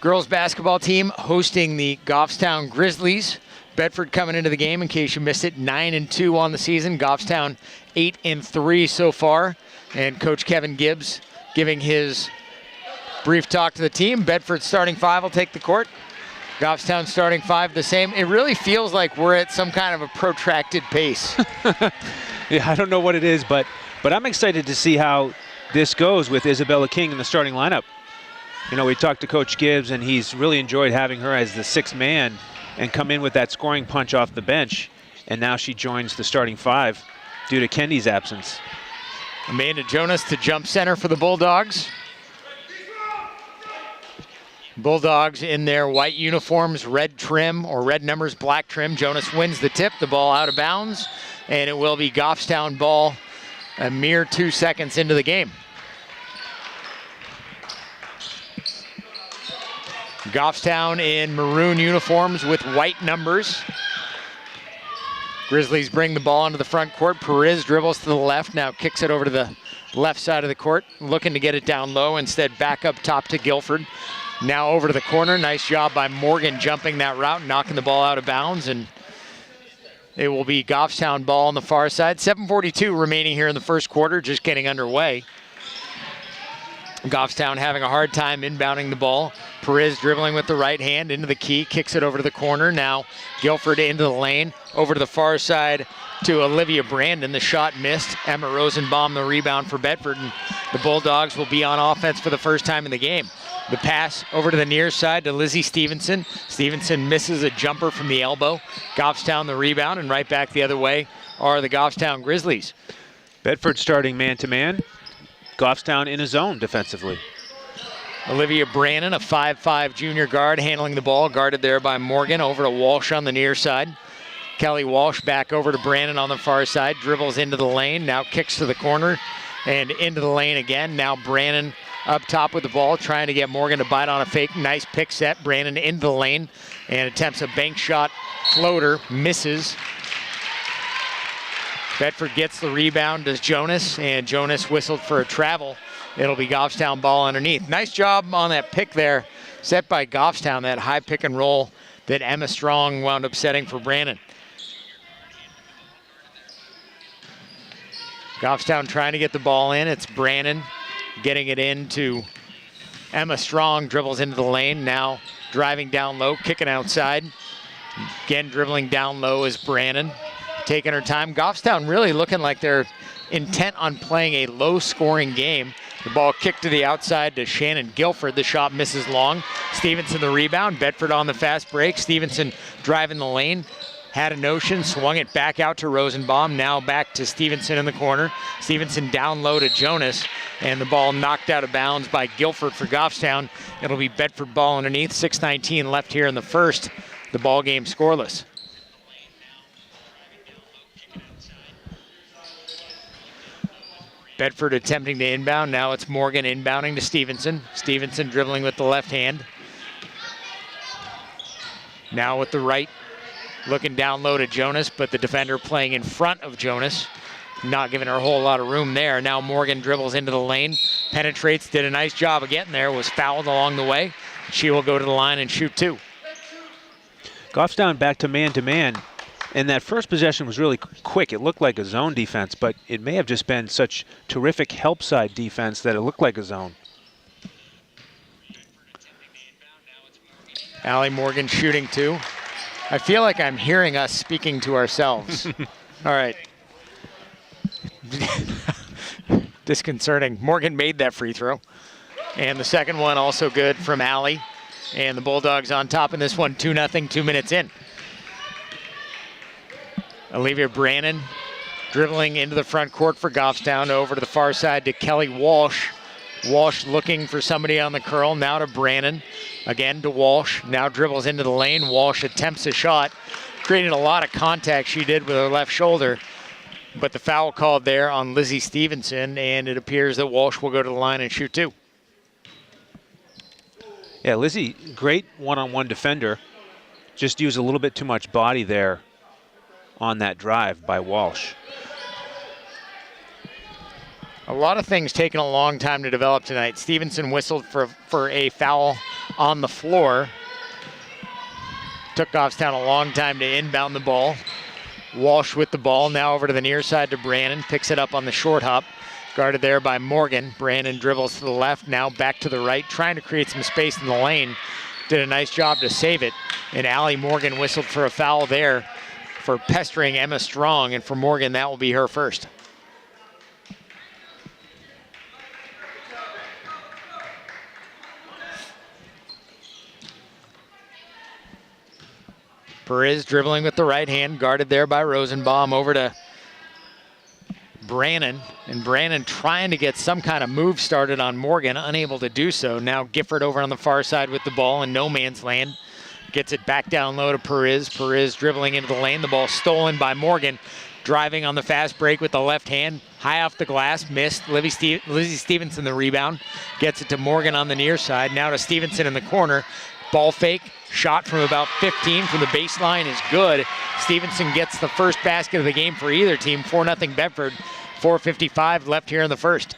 Girls basketball team hosting the Goffstown Grizzlies. Bedford coming into the game, in case you missed it, 9-2 on the season. Goffstown 8-3 so far. And Coach Kevin Gibbs giving his brief talk to the team. Bedford starting 5 will take the court. Goffstown starting 5 the same. It really feels like we're at some kind of a protracted pace. Yeah, I don't know what it is, but I'm excited to see how this goes with Isabella King in the starting lineup. You know, we talked to Coach Gibbs, and he's really enjoyed having her as the 6th man and come in with that scoring punch off the bench. And now she joins the starting 5 due to Kendi's absence. Amanda Jonas to jump center for the Bulldogs. Bulldogs in their white uniforms, red trim, or red numbers, black trim. Jonas wins the tip, the ball out of bounds, and it will be Goffstown ball a mere 2 seconds into the game. Goffstown in maroon uniforms with white numbers. Grizzlies bring the ball onto the front court. Perez dribbles to the left, now kicks it over to the left side of the court, looking to get it down low. Instead, back up top to Guilford. Now over to the corner. Nice job by Morgan jumping that route, knocking the ball out of bounds, and it will be Goffstown ball on the far side. 7:42 remaining here in the first quarter, just getting underway. Goffstown having a hard time inbounding the ball. Perez dribbling with the right hand into the key, kicks it over to the corner. Now Guilford into the lane, over to the far side to Olivia Brandon. The shot missed. Emma Rosenbaum the rebound for Bedford, and the Bulldogs will be on offense for the first time in the game. The pass over to the near side to Lizzie Stevenson. Stevenson misses a jumper from the elbow. Goffstown the rebound, and right back the other way are the Goffstown Grizzlies. Bedford starting man-to-man. Goffstown in a zone defensively. Olivia Brannon, a 5'5" junior guard, handling the ball, guarded there by Morgan. Over to Walsh on the near side. Kelly Walsh back over to Brannon on the far side, dribbles into the lane, now kicks to the corner and into the lane again. Now Brannon up top with the ball, trying to get Morgan to bite on a fake. Nice pick set. Brannon into the lane and attempts a bank shot floater, misses. Bedford gets the rebound, does Jonas, and Jonas whistled for a travel. It'll be Goffstown ball underneath. Nice job on that pick there, set by Goffstown, that high pick and roll that Emma Strong wound up setting for Brannon. Goffstown trying to get the ball in. It's Brannon getting it into Emma Strong, dribbles into the lane, now driving down low, kicking outside. Again, dribbling down low is Brannon, taking her time. Goffstown really looking like they're intent on playing a low-scoring game. The ball kicked to the outside to Shannon Guilford. The shot misses long. Stevenson the rebound. Bedford on the fast break. Stevenson driving the lane. Had a notion, swung it back out to Rosenbaum. Now back to Stevenson in the corner. Stevenson down low to Jonas, and the ball knocked out of bounds by Guilford for Goffstown. It'll be Bedford ball underneath. 6:19 left here in the first. The ball game scoreless. Bedford attempting to inbound. Now it's Morgan inbounding to Stevenson. Stevenson dribbling with the left hand. Now with the right, looking down low to Jonas, but the defender playing in front of Jonas, not giving her a whole lot of room there. Now Morgan dribbles into the lane, penetrates, did a nice job of getting there, was fouled along the way. She will go to the line and shoot 2. Goffstown back to man-to-man, and that first possession was really quick. It looked like a zone defense, but it may have just been such terrific help side defense that it looked like a zone. Allie Morgan shooting 2. I feel like I'm hearing us speaking to ourselves. All right. Disconcerting. Morgan made that free throw. And the second one also good from Allie. And the Bulldogs on top in this one, 2-0, 2 minutes in. Olivia Brannon dribbling into the front court for Goffstown, over to the far side to Kelly Walsh. Walsh looking for somebody on the curl, now to Brannon. Again to Walsh, now dribbles into the lane. Walsh attempts a shot, created a lot of contact she did with her left shoulder, but the foul called there on Lizzie Stevenson, and it appears that Walsh will go to the line and shoot 2. Yeah, Lizzie, great one-on-one defender. Just used a little bit too much body there on that drive by Walsh. A lot of things taking a long time to develop tonight. Stevenson whistled for a foul on the floor. Took Goffstown a long time to inbound the ball. Walsh with the ball, now over to the near side to Brannon, picks it up on the short hop. Guarded there by Morgan. Brannon dribbles to the left, now back to the right, trying to create some space in the lane. Did a nice job to save it. And Allie Morgan whistled for a foul there for pestering Emma Strong, and for Morgan, that will be her first. Perez dribbling with the right hand, guarded there by Rosenbaum, over to Brannon, and Brannon trying to get some kind of move started on Morgan, unable to do so. Now Gifford over on the far side with the ball in no man's land. Gets it back down low to Perez. Perez dribbling into the lane. The ball stolen by Morgan. Driving on the fast break with the left hand. High off the glass, missed. Lizzie Stevenson the rebound. Gets it to Morgan on the near side. Now to Stevenson in the corner. Ball fake. Shot from about 15 from the baseline is good. Stevenson gets the first basket of the game for either team. 4-0 Bedford. 4:55 left here in the first.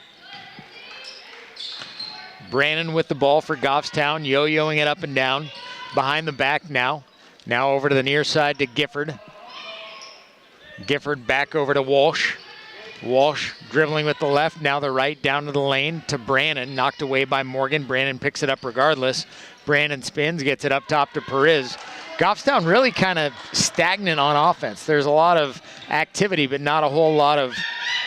Brannon with the ball for Goffstown. Yo-yoing it up and down. Behind the back now. Now over to the near side to Gifford. Gifford back over to Walsh. Walsh dribbling with the left, now the right, down to the lane to Brannon. Knocked away by Morgan. Brannon picks it up regardless. Brannon spins, gets it up top to Perez. Goffstown really kind of stagnant on offense. There's a lot of activity, but not a whole lot of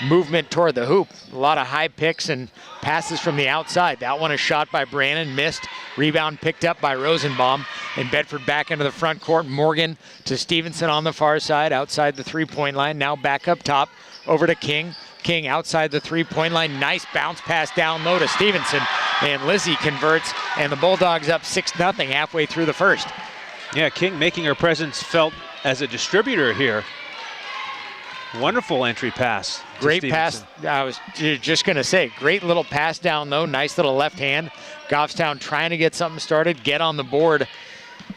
movement toward the hoop. A lot of high picks and passes from the outside. That one is shot by Brannon, missed. Rebound picked up by Rosenbaum. And Bedford back into the front court. Morgan to Stevenson on the far side, outside the three-point line. Now back up top, over to King. King outside the three-point line. Nice bounce pass down low to Stevenson. And Lizzie converts, and the Bulldogs up 6-0 halfway through the first. Yeah, King making her presence felt as a distributor here. Wonderful entry pass. Great pass. I was just going to say, great little pass down low. Nice little left hand. Goffstown trying to get something started, get on the board.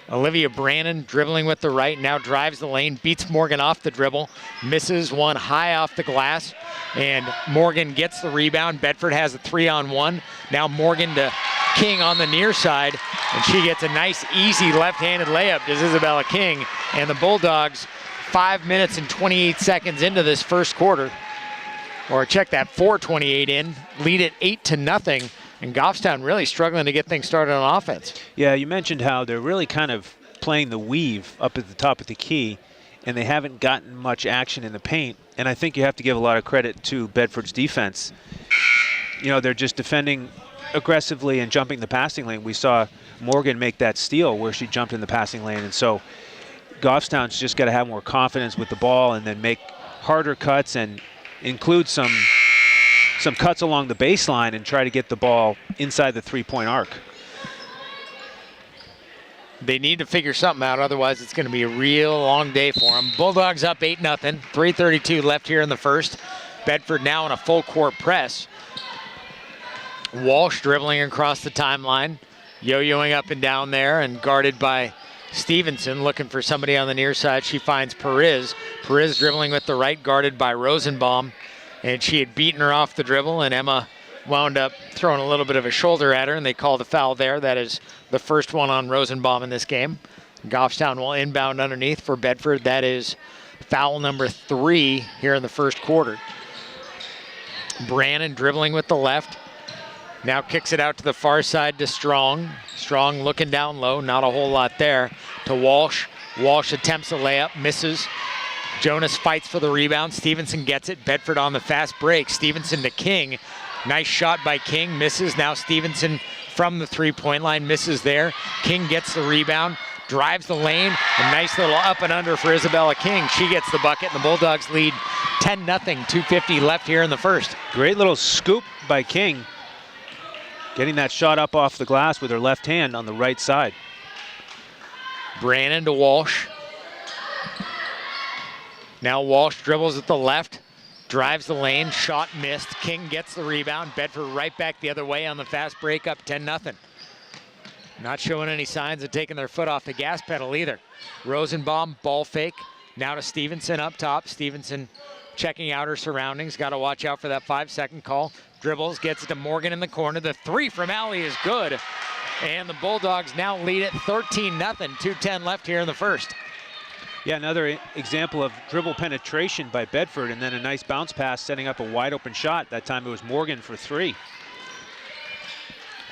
Olivia Brannon dribbling with the right, now drives the lane, beats Morgan off the dribble, misses one high off the glass, and Morgan gets the rebound. Bedford has a 3-on-1. Now Morgan to King on the near side, and she gets a nice, easy left-handed layup to Isabella King, and the Bulldogs 5 minutes and 28 seconds into this first quarter, or check that, 4:28 in, lead it 8-0. And Goffstown really struggling to get things started on offense. Yeah, you mentioned how they're really kind of playing the weave up at the top of the key, and they haven't gotten much action in the paint. And I think you have to give a lot of credit to Bedford's defense. You know, they're just defending aggressively and jumping the passing lane. We saw Morgan make that steal where she jumped in the passing lane. And so Goffstown's just got to have more confidence with the ball and then make harder cuts and include some cuts along the baseline and try to get the ball inside the three-point arc. They need to figure something out, otherwise it's going to be a real long day for them. Bulldogs up 8-0, 3:32 left here in the first. Bedford now in a full court press. Walsh dribbling across the timeline, yo-yoing up and down there and guarded by Stevenson, looking for somebody on the near side. She finds Perez. Perez dribbling with the right, guarded by Rosenbaum. And she had beaten her off the dribble, and Emma wound up throwing a little bit of a shoulder at her, and they called a foul there. That is the first one on Rosenbaum in this game. Goffstown will inbound underneath for Bedford. That is foul number 3 here in the first quarter. Brannon dribbling with the left. Now kicks it out to the far side to Strong. Strong looking down low, not a whole lot there. To Walsh. Walsh attempts a layup, misses. Jonas fights for the rebound. Stevenson gets it. Bedford on the fast break. Stevenson to King. Nice shot by King. Misses. Now Stevenson from the three-point line. Misses there. King gets the rebound. Drives the lane. A nice little up and under for Isabella King. She gets the bucket, and the Bulldogs lead 10-0. 2:50 left here in the first. Great little scoop by King. Getting that shot up off the glass with her left hand on the right side. Brannon to Walsh. Now Walsh dribbles at the left, drives the lane, shot missed. King gets the rebound. Bedford right back the other way on the fast break, up 10-0. Not showing any signs of taking their foot off the gas pedal either. Rosenbaum, ball fake. Now to Stevenson up top. Stevenson checking out her surroundings. Got to watch out for that 5-second call. Dribbles, gets it to Morgan in the corner. The 3 from Allie is good. And the Bulldogs now lead it 13-0, 2:10 left here in the first. Yeah, another example of dribble penetration by Bedford, and then a nice bounce pass setting up a wide open shot. That time it was Morgan for 3.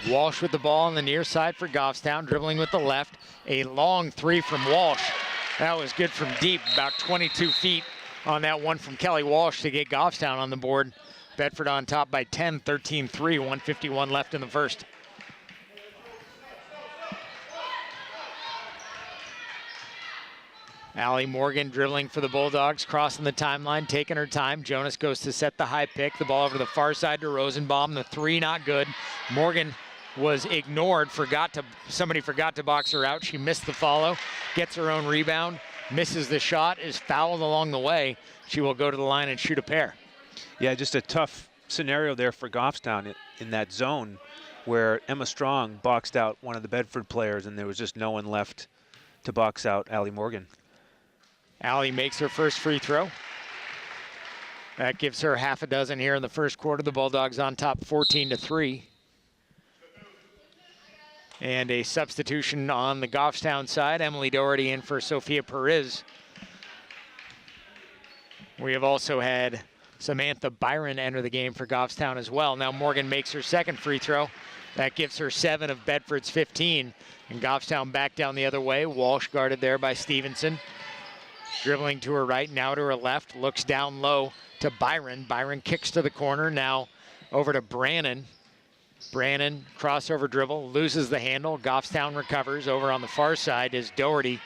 Walsh with the ball on the near side for Goffstown, dribbling with the left. A long 3 from Walsh. That was good from deep, about 22 feet on that one from Kelly Walsh to get Goffstown on the board. Bedford on top by 10, 13-3, 1:51 left in the first. Allie Morgan dribbling for the Bulldogs, crossing the timeline, taking her time. Jonas goes to set the high pick. The ball over to the far side to Rosenbaum. The 3 not good. Morgan was ignored, somebody forgot to box her out. She missed the follow, gets her own rebound, misses the shot, is fouled along the way. She will go to the line and shoot a pair. Yeah, just a tough scenario there for Goffstown in that zone where Emma Strong boxed out one of the Bedford players and there was just no one left to box out Allie Morgan. Allie makes her first free throw. That gives her half a dozen here in the first quarter. The Bulldogs on top 14-3. And a substitution on the Goffstown side. Emily Doherty in for Sophia Perez. We have also had Samantha Byron enter the game for Goffstown as well. Now Morgan makes her second free throw. That gives her 7 of Bedford's 15. And Goffstown back down the other way. Walsh guarded there by Stevenson. Dribbling to her right, now to her left. Looks down low to Byron. Byron kicks to the corner. Now over to Brannon. Brannon, crossover dribble, loses the handle. Goffstown recovers. Over on the far side is Doherty.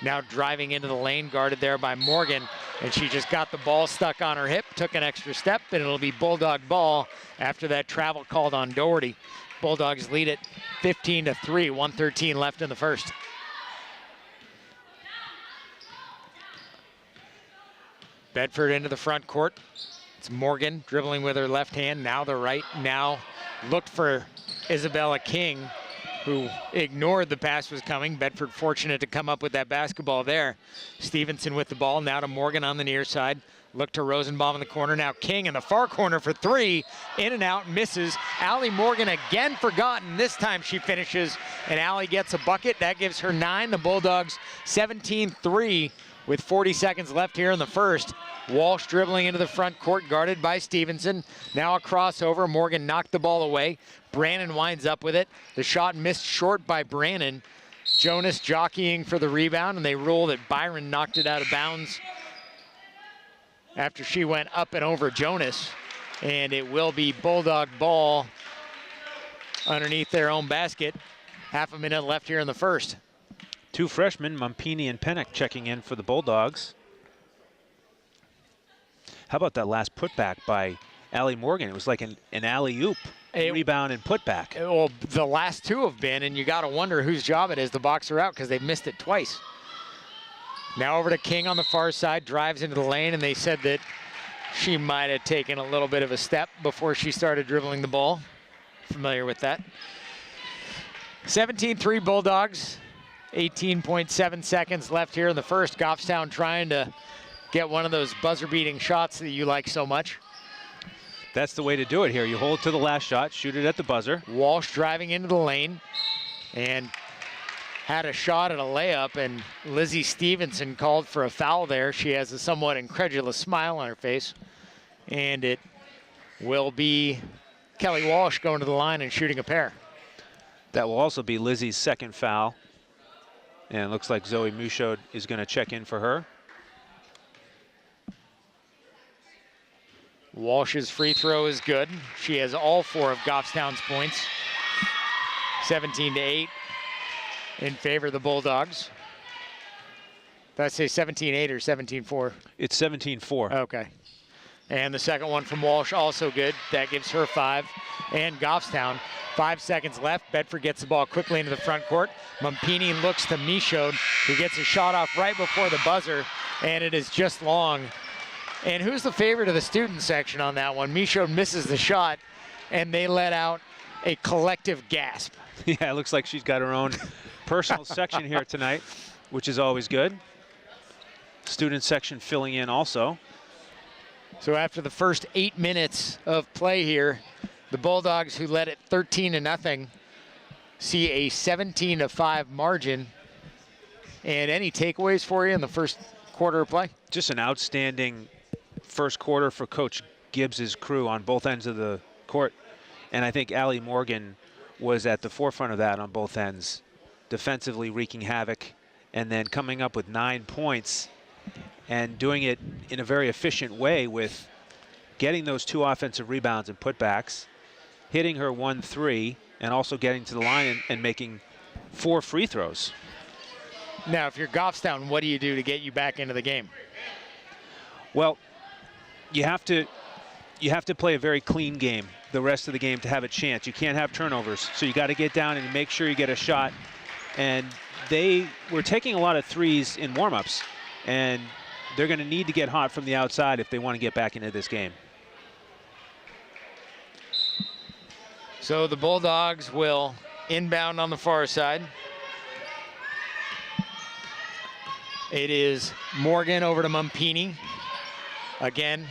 Now driving into the lane, guarded there by Morgan. And she just got the ball stuck on her hip, took an extra step, and it'll be Bulldog ball after that travel called on Doherty. Bulldogs lead it 15-3, 1:13 left in the first. Bedford into the front court. It's Morgan dribbling with her left hand, now the right, now looked for Isabella King, who ignored the pass was coming. Bedford fortunate to come up with that basketball there. Stevenson with the ball, now to Morgan on the near side. Look to Rosenbaum in the corner, now King in the far corner for 3. In and out, misses. Allie Morgan again forgotten. This time she finishes, and Allie gets a bucket. That gives her 9. The Bulldogs 17-3 with 40 seconds left here in the first. Walsh dribbling into the front court, guarded by Stevenson. Now a crossover. Morgan knocked the ball away. Brannon winds up with it. The shot missed short by Brannon. Jonas jockeying for the rebound, and they rule that Byron knocked it out of bounds after she went up and over Jonas. And it will be Bulldog ball underneath their own basket. Half a minute left here in the first. 2 freshmen, Mumpini and Pennock, checking in for the Bulldogs. How about that last putback by Allie Morgan? It was like an alley-oop, rebound and putback. Well, the last 2 have been, and you got to wonder whose job it is to box her out because they've missed it twice. Now over to King on the far side, drives into the lane, and they said that she might have taken a little bit of a step before she started dribbling the ball. Familiar with that. 17-3 Bulldogs. 18.7 seconds left here in the first. Goffstown trying to get one of those buzzer-beating shots that you like so much. That's the way to do it here. You hold to the last shot, shoot it at the buzzer. Walsh driving into the lane and had a shot at a layup, and Lizzie Stevenson called for a foul there. She has a somewhat incredulous smile on her face. And it will be Kelly Walsh going to the line and shooting a pair. That will also be Lizzie's second foul. And it looks like Zoe Muchaud is going to check in for her. Walsh's free throw is good. She has all 4 of Goffstown's points. 17-8 in favor of the Bulldogs. Did I say 17-8 or 17-4? It's 17-4. Okay. And the second one from Walsh also good. That gives her 5. And Goffstown, 5 seconds left. Bedford gets the ball quickly into the front court. Mumpini looks to Michaud, who gets a shot off right before the buzzer, and it is just long. And who's the favorite of the student section on that one? Michaud misses the shot, and they let out a collective gasp. Yeah, it looks like she's got her own personal section here tonight, which is always good. Student section filling in also. So after the first 8 minutes of play here, the Bulldogs, who led it 13-0, see a 17-5 margin. And any takeaways for you in the first quarter of play? Just an outstanding first quarter for Coach Gibbs's crew on both ends of the court. And I think Allie Morgan was at the forefront of that on both ends, defensively wreaking havoc and then coming up with 9 points and doing it in a very efficient way with getting those 2 offensive rebounds and putbacks, hitting her 1-3, and also getting to the line and making 4 free throws. Now, if you're Goffstown, what do you do to get you back into the game? Well, you have to play a very clean game the rest of the game to have a chance. You can't have turnovers, so you got to get down and make sure you get a shot. And they were taking a lot of threes in warm-ups, and they're going to need to get hot from the outside if they want to get back into this game. So the Bulldogs will inbound on the far side. It is Morgan over to Mumpini. Again,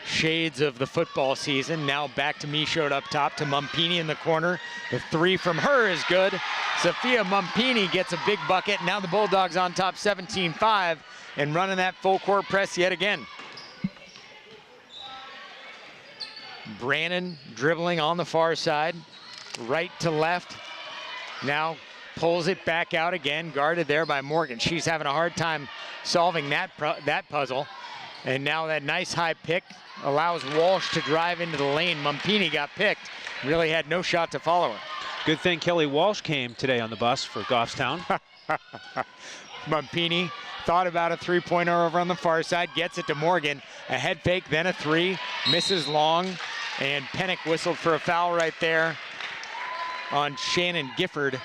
shades of the football season. Now back to Michaud up top to Mumpini in the corner. The 3 from her is good. Sophia Mumpini gets a big bucket. Now the Bulldogs on top 17-5 and running that full court press yet again. Brannon dribbling on the far side, right to left. Now pulls it back out again, guarded there by Morgan. She's having a hard time solving that puzzle. And now that nice high pick allows Walsh to drive into the lane. Mumpini got picked, really had no shot to follow her. Good thing Kelly Walsh came today on the bus for Goffstown. Mumpini thought about a 3-pointer over on the far side, gets it to Morgan. A head fake, then a 3, misses long, and Pennick whistled for a foul right there on Shannon Gifford.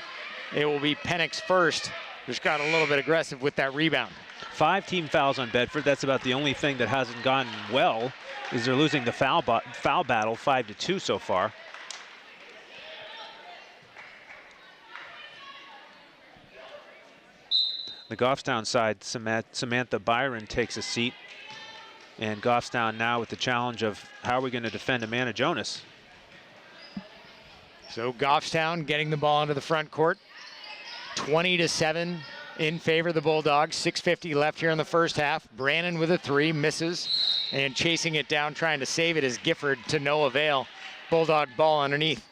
It will be Pennick's first. Just got a little bit aggressive with that rebound. 5 team fouls on Bedford. That's about the only thing that hasn't gone well, is they're losing the foul battle 5-2 so far. The Goffstown side, Samantha Byron takes a seat. And Goffstown now with the challenge of how are we going to defend Amanda Jonas? So Goffstown getting the ball into the front court. 20-7 in favor of the Bulldogs. 6:50 left here in the first half. Brannon with a 3, misses. And chasing it down, trying to save it is Gifford to no avail. Bulldog ball underneath.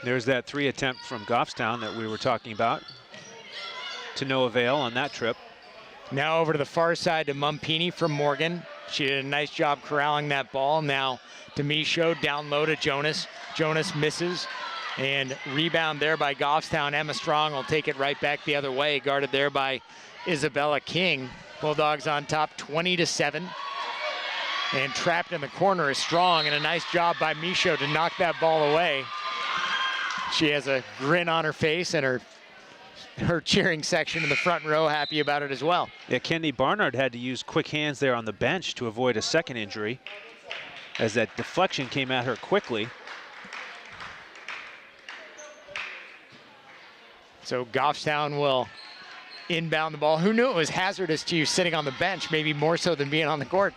There's that 3 attempt from Goffstown that we were talking about. To no avail on that trip. Now over to the far side to Mumpini from Morgan. She did a nice job corralling that ball. Now to Michaud, down low to Jonas. Jonas misses. And rebound there by Goffstown. Emma Strong will take it right back the other way. Guarded there by Isabella King. Bulldogs on top 20-7. And trapped in the corner is Strong. And a nice job by Michaud to knock that ball away. She has a grin on her face, and her cheering section in the front row happy about it as well. Yeah, Kendi Barnard had to use quick hands there on the bench to avoid a second injury as that deflection came at her quickly. So Goffstown will inbound the ball. Who knew it was hazardous to you sitting on the bench, maybe more so than being on the court.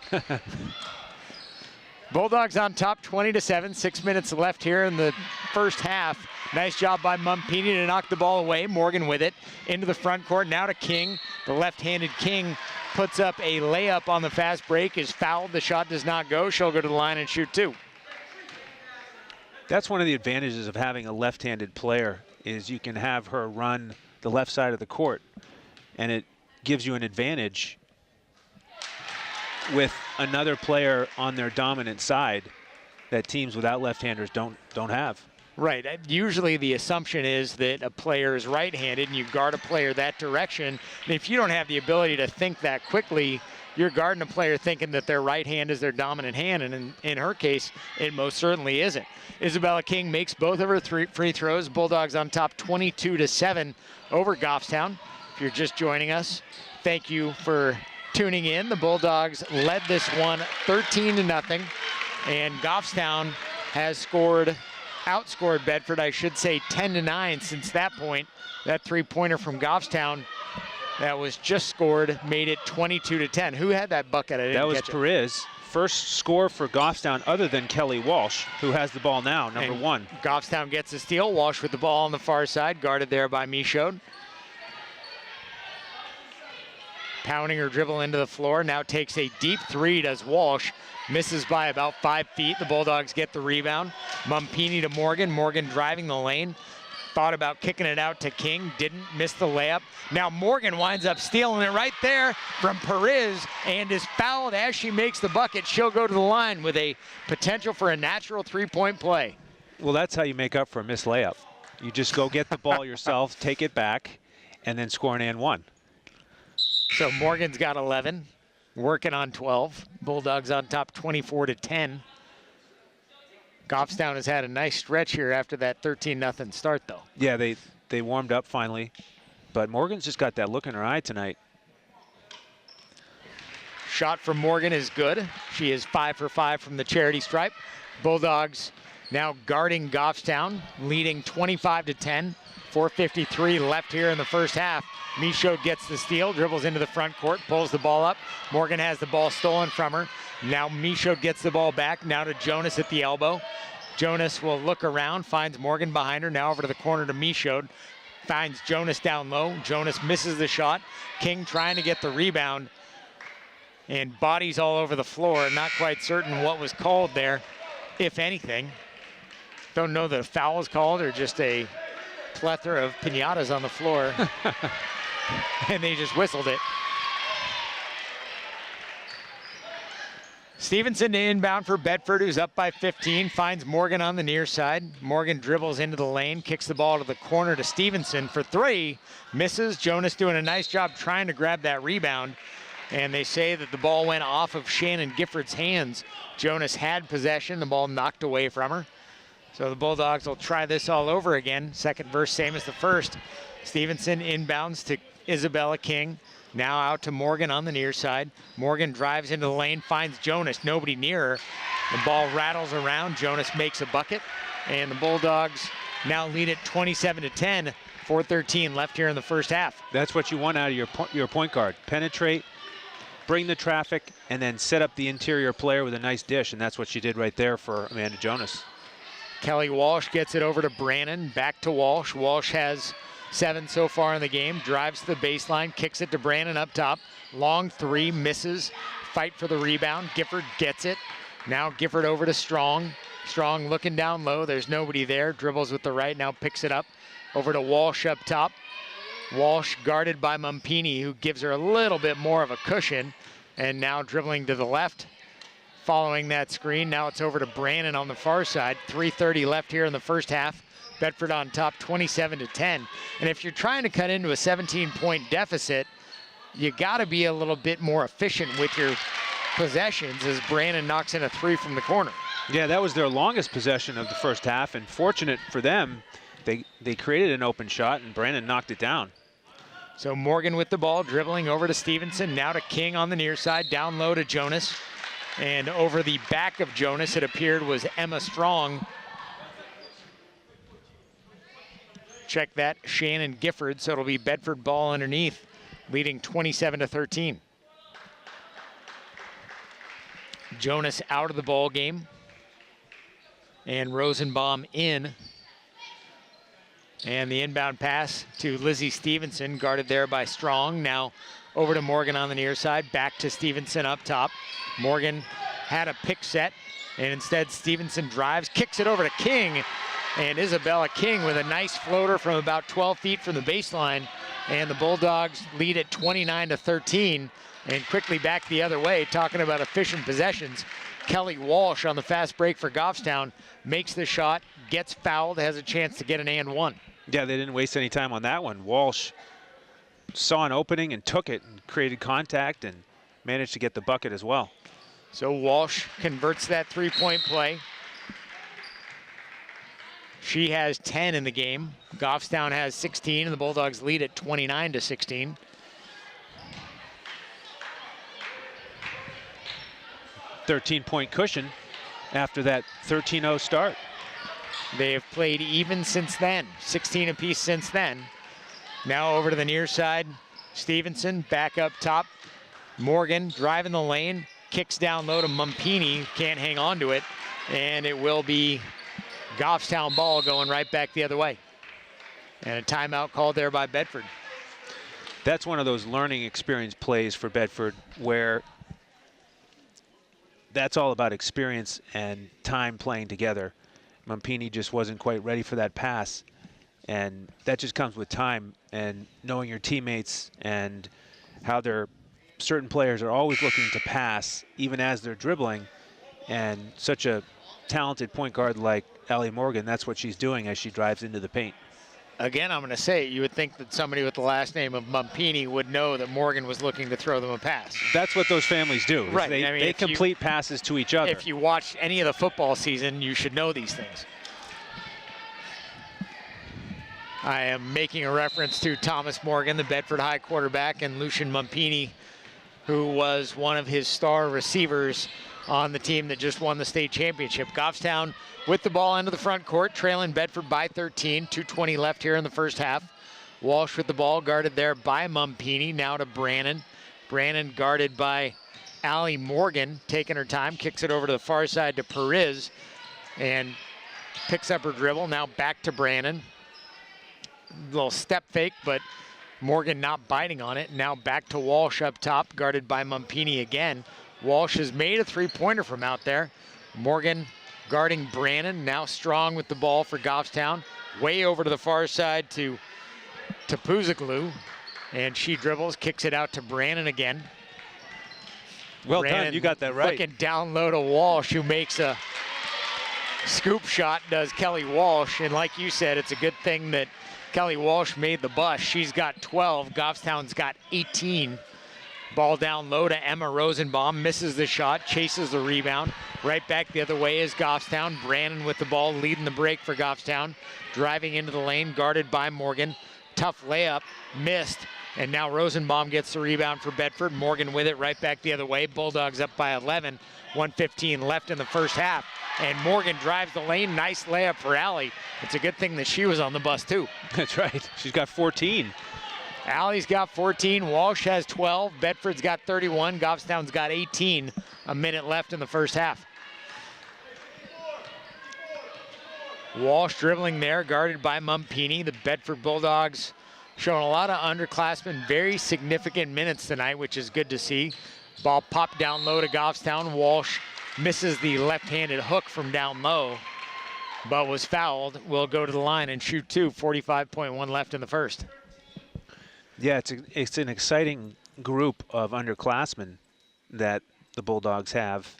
Bulldogs on top 20-7, 6 minutes left here in the first half. Nice job by Mumpini to knock the ball away. Morgan with it into the front court. Now to King. The left-handed King puts up a layup on the fast break, is fouled. The shot does not go. She'll go to the line and shoot 2. That's one of the advantages of having a left-handed player, is you can have her run the left side of the court, and it gives you an advantage with another player on their dominant side that teams without left-handers don't have. Right. Usually the assumption is that a player is right-handed and you guard a player that direction. And if you don't have the ability to think that quickly, you're guarding a player thinking that their right hand is their dominant hand, and in her case, it most certainly isn't. Isabella King makes both of her 3 free throws. Bulldogs on top 22-7 over Goffstown. If you're just joining us, thank you for tuning in. The Bulldogs led this one 13-0, and Goffstown has outscored Bedford, I should say 10-9 since that point. That 3-pointer from Goffstown that was just scored made it 22-10. Who had that bucket? I didn't That was catch Perez first score for Goffstown other than Kelly Walsh, who has the ball now, number And 1. Goffstown gets a steal. Walsh with the ball on the far side, guarded there by Michaud. Pounding her dribble into the floor, now takes a deep three, does Walsh. Misses by about 5 feet. The Bulldogs get the rebound. Mumpini to Morgan. Morgan driving the lane. Thought about kicking it out to King. Didn't. Missed the layup. Now Morgan winds up stealing it right there from Perez and is fouled as she makes the bucket. She'll go to the line with a potential for a natural three-point play. Well, that's how you make up for a missed layup. You just go get the ball yourself, take it back, and then score an and one. So Morgan's got 11. Working on 12. Bulldogs on top 24-10. Goffstown has had a nice stretch here after that 13-0 start, though. Yeah, they warmed up finally. But Morgan's just got that look in her eye tonight. Shot from Morgan is good. She is 5 for 5 from the charity stripe. Bulldogs now guarding Goffstown, leading 25-10. 4:53 left here in the first half. Michaud gets the steal, dribbles into the front court, pulls the ball up. Morgan has the ball stolen from her. Now Michaud gets the ball back, now to Jonas at the elbow. Jonas will look around, finds Morgan behind her, now over to the corner to Michaud. Finds Jonas down low. Jonas misses the shot. King trying to get the rebound. And bodies all over the floor. Not quite certain what was called there, if anything. Don't know that a foul was called or just a plethora of piñatas on the floor. And they just whistled it. Stevenson to inbound for Bedford, who's up by 15, finds Morgan on the near side. Morgan dribbles into the lane, kicks the ball to the corner to Stevenson for 3, misses. Jonas doing a nice job trying to grab that rebound, and they say that the ball went off of Shannon Gifford's hands. Jonas had possession, the ball knocked away from her. So the Bulldogs will try this all over again. Second verse, same as the first. Stevenson inbounds to Isabella King. Now out to Morgan on the near side. Morgan drives into the lane, finds Jonas, nobody near her. The ball rattles around, Jonas makes a bucket, and the Bulldogs now lead it 27-10, 4:13 left here in the first half. That's what you want out of your point guard. Penetrate, bring the traffic, and then set up the interior player with a nice dish, and that's what she did right there for Amanda Jonas. Kelly Walsh gets it over to Brannon, back to Walsh. Walsh has 7 so far in the game, drives to the baseline, kicks it to Brannon up top. Long 3, misses, fight for the rebound. Gifford gets it. Now Gifford over to Strong. Strong looking down low, there's nobody there. Dribbles with the right, now picks it up. Over to Walsh up top. Walsh guarded by Mumpini, who gives her a little bit more of a cushion. And now dribbling to the left. Following that screen, now it's over to Brannon on the far side. 3:30 left here in the first half. Bedford on top 27-10. And if you're trying to cut into a 17-point deficit, you got to be a little bit more efficient with your possessions as Brannon knocks in a 3 from the corner. Yeah, that was their longest possession of the first half, and fortunate for them, they created an open shot and Brannon knocked it down. So Morgan with the ball, dribbling over to Stevenson, now to King on the near side, down low to Jonas. And over the back of Jonas, it appeared, was Emma Strong. Check that, Shannon Gifford, so it'll be Bedford ball underneath, leading 27-13. Jonas out of the ball game. And Rosenbaum in. And the inbound pass to Lizzie Stevenson, guarded there by Strong. Now over to Morgan on the near side, back to Stevenson up top. Morgan had a pick set, and instead Stevenson drives, kicks it over to King. And Isabella King with a nice floater from about 12 feet from the baseline. And the Bulldogs lead at 29-13. And quickly back the other way, talking about efficient possessions. Kelly Walsh on the fast break for Goffstown makes the shot, gets fouled, has a chance to get an and one. Yeah, they didn't waste any time on that one. Walsh saw an opening and took it and created contact and managed to get the bucket as well. So Walsh converts that three-point play. She has 10 in the game. Goffstown has 16, and the Bulldogs lead at 29-16. .13 cushion after that 13-0 start. They have played even since then, 16 apiece since then. Now over to the near side, Stevenson back up top. Morgan driving the lane, kicks down low to Mumpini, can't hang on to it, and it will be Goffstown ball going right back the other way. And a timeout called there by Bedford. That's one of those learning experience plays for Bedford where that's all about experience and time playing together. Mumpini just wasn't quite ready for that pass, and that just comes with time and knowing your teammates and how certain players are always looking to pass even as they're dribbling, and such a talented point guard like Allie Morgan, that's what she's doing as she drives into the paint. Again, I'm going to say, you would think that somebody with the last name of Mumpini would know that Morgan was looking to throw them a pass. That's what those families do. Right. They complete passes to each other. If you watch any of the football season, you should know these things. I am making a reference to Thomas Morgan, the Bedford High quarterback, and Lucian Mumpini, who was one of his star receivers on the team that just won the state championship. Goffstown with the ball into the front court, trailing Bedford by 13. 2:20 left here in the first half. Walsh with the ball, guarded there by Mumpini. Now to Brannon. Brannon guarded by Allie Morgan, taking her time, kicks it over to the far side to Perez, and picks up her dribble. Now back to Brannon. Little step fake, but Morgan not biting on it. Now back to Walsh up top, guarded by Mumpini again. Walsh has made a three-pointer from out there. Morgan guarding Brannon, now strong with the ball for Goffstown. Way over to the far side to Puzaglu, and she dribbles, kicks it out to Brannon again. Well Brannon done, you got that right. Looking down low to Walsh, who makes a scoop shot, does Kelly Walsh, and like you said, it's a good thing that Kelly Walsh made the bus. She's got 12, Goffstown's got 18. Ball down low to Emma Rosenbaum, misses the shot, chases the rebound. Right back the other way is Goffstown. Brannon with the ball, leading the break for Goffstown. Driving into the lane, guarded by Morgan. Tough layup, missed, and now Rosenbaum gets the rebound for Bedford. Morgan with it right back the other way. Bulldogs up by 11, 1:15 left in the first half. And Morgan drives the lane, nice layup for Allie. It's a good thing that she was on the bus too. That's right, she's got 14. Allie's got 14, Walsh has 12, Bedford's got 31, Goffstown's got 18. A minute left in the first half. Walsh dribbling there, guarded by Mumpini. The Bedford Bulldogs showing a lot of underclassmen, very significant minutes tonight, which is good to see. Ball popped down low to Goffstown. Walsh misses the left-handed hook from down low, but was fouled. Will go to the line and shoot two, 45.1 left in the first. Yeah, it's an exciting group of underclassmen that the Bulldogs have.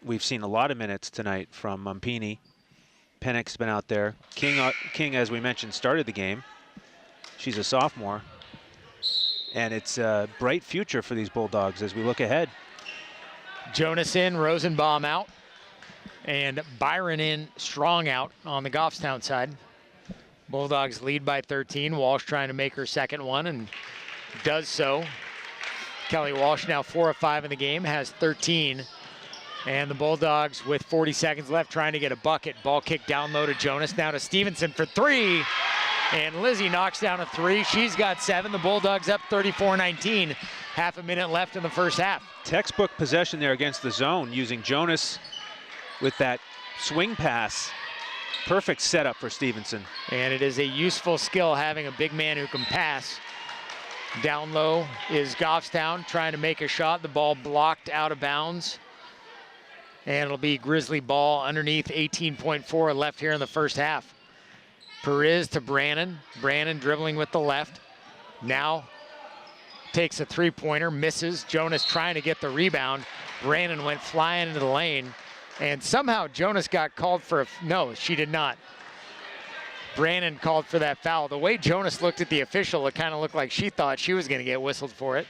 We've seen a lot of minutes tonight from Mumpini. Pennick's been out there. King, as we mentioned, started the game. She's a sophomore. And it's a bright future for these Bulldogs as we look ahead. Jonas in, Rosenbaum out, and Byron in, Strong out on the Goffstown side. Bulldogs lead by 13. Walsh trying to make her second one and does so. Kelly Walsh now 4 of 5 in the game, has 13. And the Bulldogs with 40 seconds left trying to get a bucket. Ball kicked down low to Jonas, now to Stevenson for three. And Lizzie knocks down a three. She's got 7. The Bulldogs up 34-19. Half a minute left in the first half. Textbook possession there against the zone, using Jonas with that swing pass. Perfect setup for Stevenson. And it is a useful skill having a big man who can pass. Down low is Goffstown trying to make a shot. The ball blocked out of bounds. And it'll be Grizzly ball underneath, 18.4 left here in the first half. Perez to Brannon. Brannon dribbling with the left. Now takes a three-pointer, misses. Jonas trying to get the rebound. Brannon went flying into the lane. And somehow Jonas got called for a, no, she did not. Brannon called for that foul. The way Jonas looked at the official, it kind of looked like she thought she was going to get whistled for it.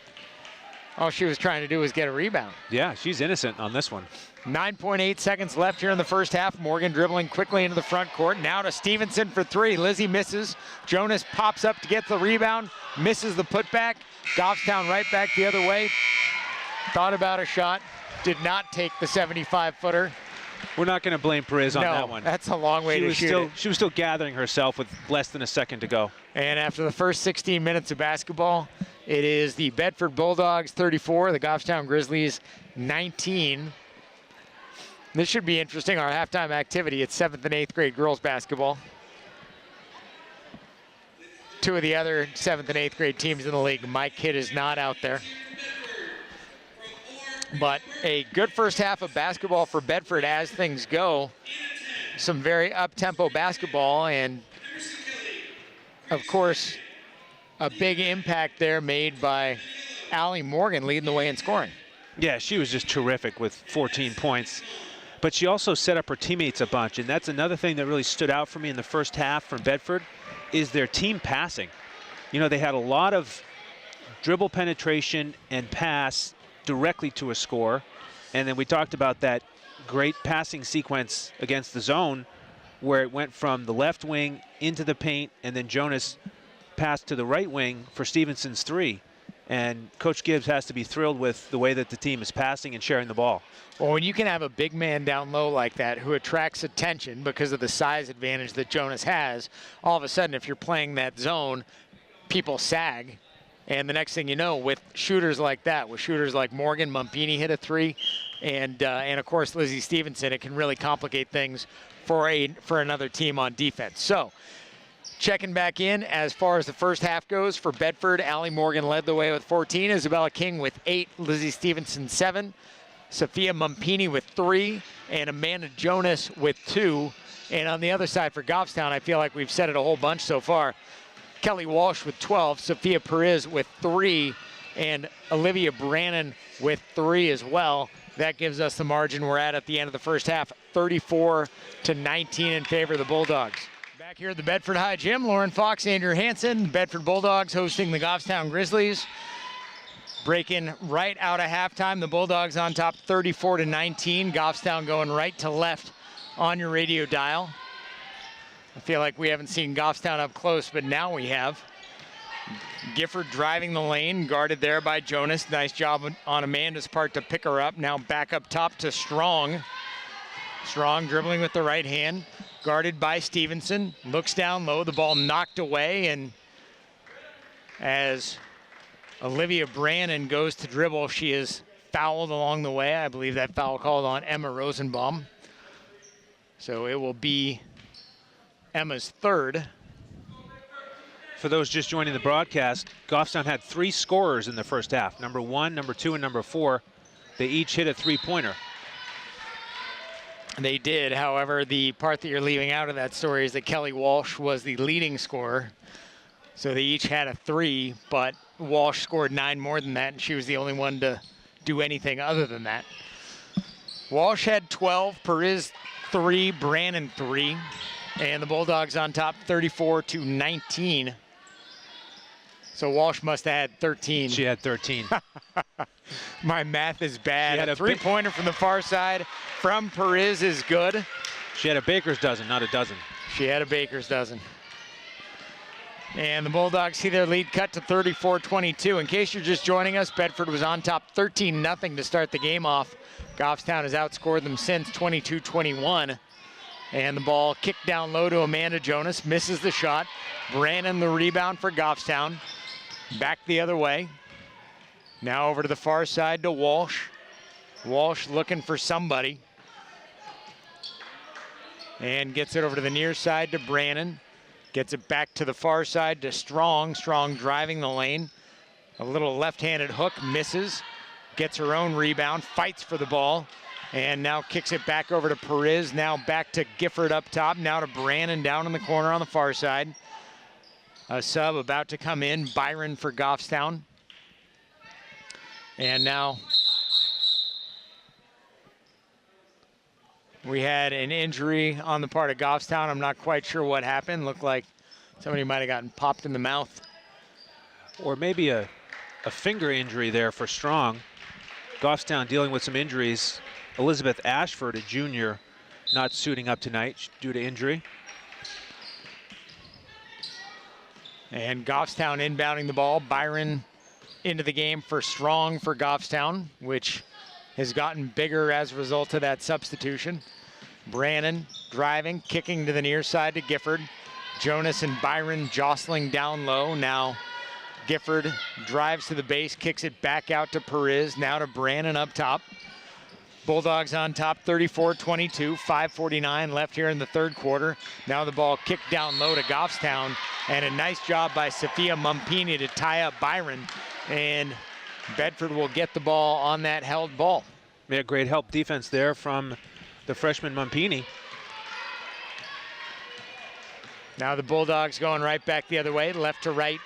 All she was trying to do was get a rebound. Yeah, she's innocent on this one. 9.8 seconds left here in the first half. Morgan dribbling quickly into the front court. Now to Stevenson for three. Lizzie misses. Jonas pops up to get the rebound. Misses the putback. Goffstown right back the other way. Thought about a shot. Did not take the 75-footer. We're not going to blame Perez on that one. That's a long way to shoot it. She was still gathering herself with less than a second to go. And after the first 16 minutes of basketball, it is the Bedford Bulldogs 34, the Goffstown Grizzlies 19. This should be interesting, our halftime activity. It's 7th and 8th grade girls basketball. Two of the other 7th and 8th grade teams in the league. Mike Kidd is not out there. But a good first half of basketball for Bedford as things go. Some very up-tempo basketball, and of course, a big impact there made by Allie Morgan leading the way in scoring. Yeah, she was just terrific with 14 points. But she also set up her teammates a bunch, and that's another thing that really stood out for me in the first half from Bedford is their team passing. You know, they had a lot of dribble penetration and pass directly to a score. And then we talked about that great passing sequence against the zone where it went from the left wing into the paint, and then Jonas passed to the right wing for Stevenson's three. And Coach Gibbs has to be thrilled with the way that the team is passing and sharing the ball. Well, when you can have a big man down low like that who attracts attention because of the size advantage that Jonas has, all of a sudden if you're playing that zone, people sag. And the next thing you know, with shooters like that, with shooters like Morgan, Mumpini hit a three, and of course Lizzie Stevenson, it can really complicate things for another team on defense. So, checking back in as far as the first half goes for Bedford, Allie Morgan led the way with 14, Isabella King with 8, Lizzie Stevenson 7, Sophia Mumpini with 3, and Amanda Jonas with 2. And on the other side for Goffstown, I feel like we've said it a whole bunch so far. Kelly Walsh with 12, Sophia Perez with 3, and Olivia Brannon with 3 as well. That gives us the margin we're at the end of the first half, 34-19 in favor of the Bulldogs. Back here at the Bedford High Gym, Lauren Fox, Andrew Hansen, Bedford Bulldogs hosting the Goffstown Grizzlies. Breaking right out of halftime, the Bulldogs on top 34-19. Goffstown going right to left on your radio dial. I feel like we haven't seen Goffstown up close, but now we have. Gifford driving the lane, guarded there by Jonas. Nice job on Amanda's part to pick her up. Now back up top to Strong. Strong dribbling with the right hand, guarded by Stevenson. Looks down low, the ball knocked away, and as Olivia Brannon goes to dribble, she is fouled along the way. I believe that foul called on Emma Rosenbaum. So it will be Emma's third. For those just joining the broadcast, Goffstown had 3 scorers in the first half. Number 1, number 2, and number 4. They each hit a three-pointer. They did. However, the part that you're leaving out of that story is that Kelly Walsh was the leading scorer. So they each had a 3, but Walsh scored 9 more than that, and she was the only one to do anything other than that. Walsh had 12, Perez 3, Brannon 3, and the Bulldogs on top 34-19. So Walsh must have had 13. She had 13. My math is bad. She had a three-pointer from the far side from Perez is good. She had a baker's dozen, not a dozen. She had a baker's dozen. And the Bulldogs see their lead cut to 34-22. In case you're just joining us, Bedford was on top 13-0 to start the game off. Goffstown has outscored them since 22-21. And the ball kicked down low to Amanda Jonas, misses the shot. Brannon the rebound for Goffstown. Back the other way. Now over to the far side to Walsh. Walsh looking for somebody. And gets it over to the near side to Brannon. Gets it back to the far side to Strong. Strong driving the lane. A little left-handed hook, misses. Gets her own rebound, fights for the ball. And now kicks it back over to Perez. Now back to Gifford up top. Now to Brannon down in the corner on the far side. A sub about to come in. Byron for Goffstown. And now we had an injury on the part of Goffstown. I'm not quite sure what happened. Looked like somebody might have gotten popped in the mouth. Or maybe a finger injury there for Strong. Goffstown dealing with some injuries. Elizabeth Ashford, a junior, not suiting up tonight due to injury. And Goffstown inbounding the ball. Byron into the game for Strong for Goffstown, which has gotten bigger as a result of that substitution. Brannon driving, kicking to the near side to Gifford. Jonas and Byron jostling down low. Now Gifford drives to the base, kicks it back out to Perez, now to Brannon up top. Bulldogs on top, 34-22, 5:49 left here in the third quarter. Now the ball kicked down low to Goffstown, and a nice job by Sophia Mumpini to tie up Byron, and Bedford will get the ball on that held ball. Yeah, great help defense there from the freshman Mumpini. Now the Bulldogs going right back the other way, left to right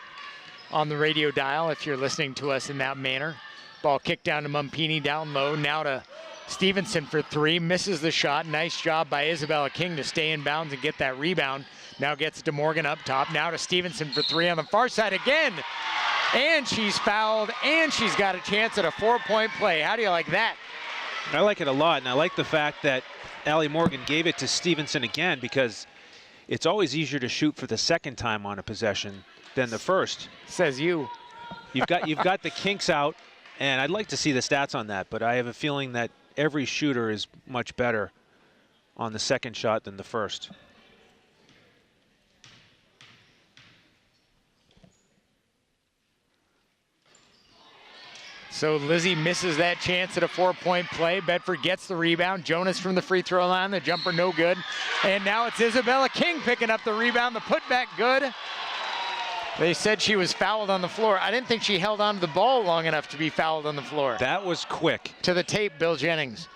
on the radio dial if you're listening to us in that manner. Ball kicked down to Mumpini down low, now to Stevenson for three, misses the shot. Nice job by Isabella King to stay in bounds and get that rebound. Now gets it to Morgan up top, now to Stevenson for three on the far side again. And she's fouled, and she's got a chance at a 4-point play. How do you like that? I like it a lot, and I like the fact that Allie Morgan gave it to Stevenson again, because it's always easier to shoot for the second time on a possession than the first. Says you. You've got the kinks out, and I'd like to see the stats on that, but I have a feeling that every shooter is much better on the second shot than the first. So Lizzie misses that chance at a 4-point play. Bedford gets the rebound. Jonas from the free throw line, the jumper no good. And now it's Isabella King picking up the rebound, the putback good. They said she was fouled on the floor. I didn't think she held on to the ball long enough to be fouled on the floor. That was quick. To the tape, Bill Jennings.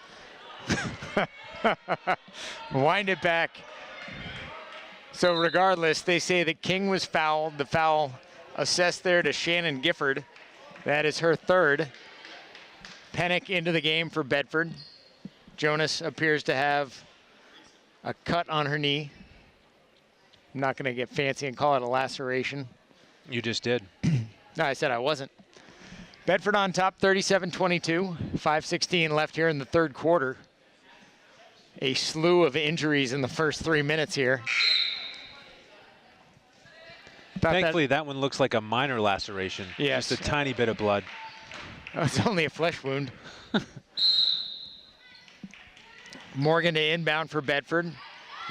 Wind it back. So regardless, they say that King was fouled. The foul assessed there to Shannon Gifford. That is her third. Pennick into the game for Bedford. Jonas appears to have a cut on her knee. I'm not going to get fancy and call it a laceration. You just did. No, I said I wasn't. Bedford on top, 37-22. 5:16 left here in the third quarter. A slew of injuries in the first 3 minutes here. Thankfully, that one looks like a minor laceration. Yes. Just a tiny bit of blood. Oh, it's only a flesh wound. Morgan to inbound for Bedford.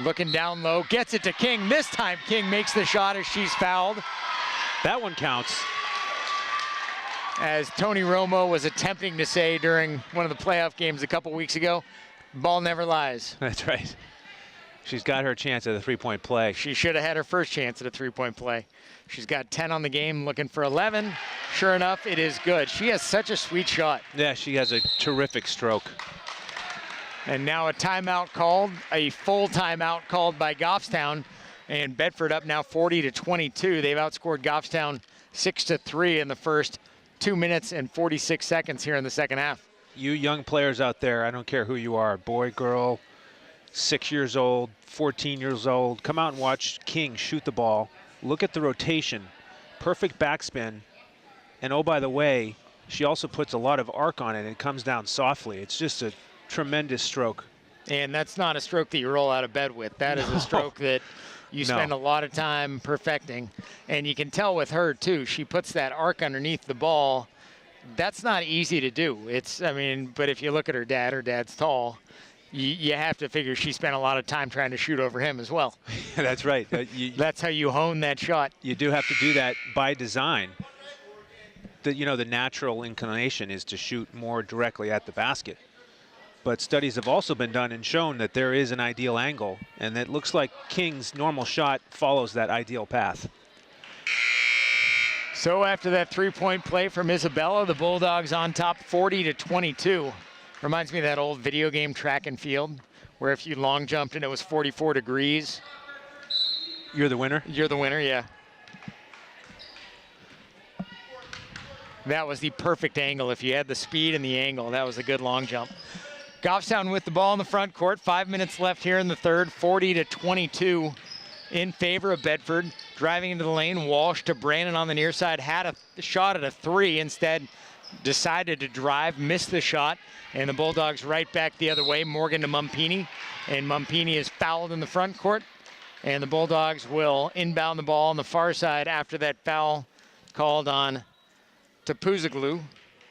Looking down low, gets it to King. This time King makes the shot as she's fouled. That one counts. As Tony Romo was attempting to say during one of the playoff games a couple weeks ago, ball never lies. That's right. She's got her chance at a 3-point play. She should have had her first chance at a 3-point play. She's got 10 on the game, looking for 11. Sure enough, it is good. She has such a sweet shot. Yeah, she has a terrific stroke. And now a timeout called, a full timeout called by Goffstown. And Bedford up now 40-22. They've outscored Goffstown 6-3 in the first 2 minutes and 46 seconds here in the second half. You young players out there, I don't care who you are, boy, girl, 6 years old, 14 years old, come out and watch King shoot the ball. Look at the rotation, perfect backspin. And oh, by the way, she also puts a lot of arc on it and it comes down softly. It's just a tremendous stroke. And that's not a stroke that you roll out of bed with. That is a stroke that you spend a lot of time perfecting. And you can tell with her, too, she puts that arc underneath the ball. That's not easy to do. But if you look at her dad's tall. You have to figure she spent a lot of time trying to shoot over him as well. That's right. That's how you hone that shot. You do have to do that by design. The natural inclination is to shoot more directly at the basket. But studies have also been done and shown that there is an ideal angle, and it looks like King's normal shot follows that ideal path. So after that 3-point play from Isabella, the Bulldogs on top 40-22. Reminds me of that old video game Track and Field, where if you long jumped and it was 44 degrees. You're the winner? You're the winner, yeah. That was the perfect angle. If you had the speed and the angle, that was a good long jump. Goffstown with the ball in the front court. 5 minutes left here in the third. 40-22 in favor of Bedford. Driving into the lane, Walsh to Brandon on the near side. Had a shot at a three. Instead, decided to drive, missed the shot. And the Bulldogs right back the other way. Morgan to Mumpini. And Mumpini is fouled in the front court. And the Bulldogs will inbound the ball on the far side after that foul called on Tapuzaglu.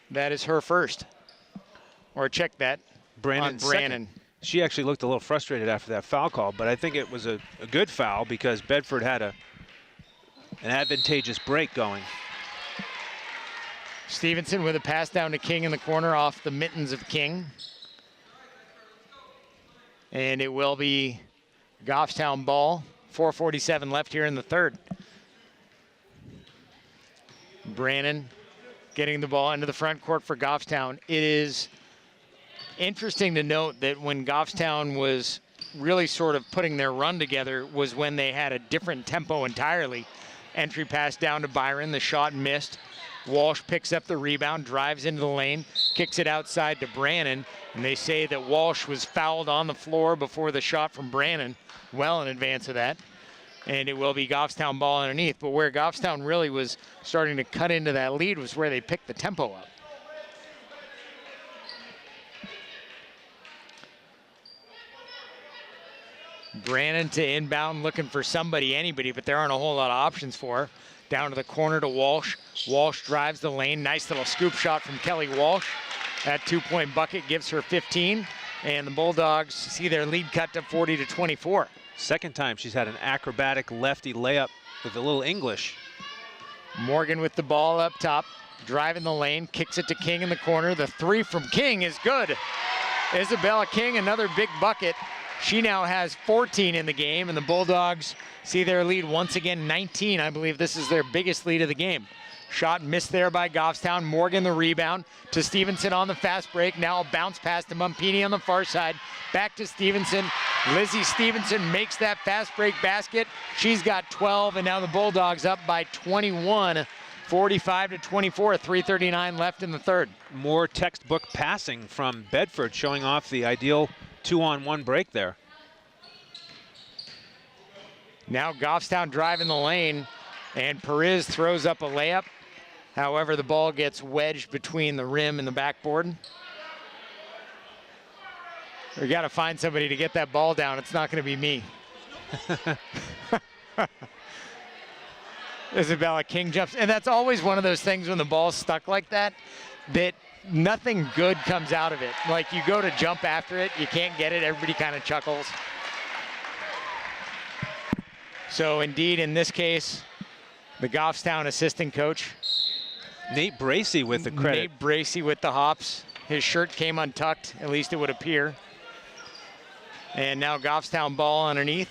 That is her first. Or check that. Brandon. On Brannon. She actually looked a little frustrated after that foul call, but I think it was a good foul because Bedford had an advantageous break going. Stevenson with a pass down to King in the corner off the mittens of King. And it will be Goffstown ball. 4:47 left here in the third. Brannon getting the ball into the front court for Goffstown. It is interesting to note that when Goffstown was really sort of putting their run together was when they had a different tempo entirely. Entry pass down to Byron, the shot missed. Walsh picks up the rebound, drives into the lane, kicks it outside to Brannon, and they say that Walsh was fouled on the floor before the shot from Brannon, well in advance of that. And it will be Goffstown ball underneath, but where Goffstown really was starting to cut into that lead was where they picked the tempo up. Brannon to inbound, looking for somebody, anybody, but there aren't a whole lot of options for her. Down to the corner to Walsh. Walsh drives the lane. Nice little scoop shot from Kelly Walsh. That 2-point bucket gives her 15, and the Bulldogs see their lead cut to 40-24. Second time she's had an acrobatic lefty layup with a little English. Morgan with the ball up top, driving the lane, kicks it to King in the corner. The three from King is good. Isabella King, another big bucket. She now has 14 in the game, and the Bulldogs see their lead once again, 19. I believe this is their biggest lead of the game. Shot missed there by Goffstown. Morgan the rebound to Stevenson on the fast break. Now a bounce pass to Mumpini on the far side. Back to Stevenson. Lizzie Stevenson makes that fast break basket. She's got 12, and now the Bulldogs up by 21. 45-24, 3:39 left in the third. More textbook passing from Bedford, showing off the ideal 2-on-1 break there. Now Goffstown driving the lane, and Perez throws up a layup. However, the ball gets wedged between the rim and the backboard. We got to find somebody to get that ball down. It's not going to be me. Isabella King jumps, and that's always one of those things when the ball's stuck like that, that nothing good comes out of it. Like you go to jump after it, you can't get it, everybody kind of chuckles. So indeed, in this case, the Goffstown assistant coach, Nate Bracey with the credit. Nate Bracey with the hops. His shirt came untucked, at least it would appear. And now Goffstown ball underneath.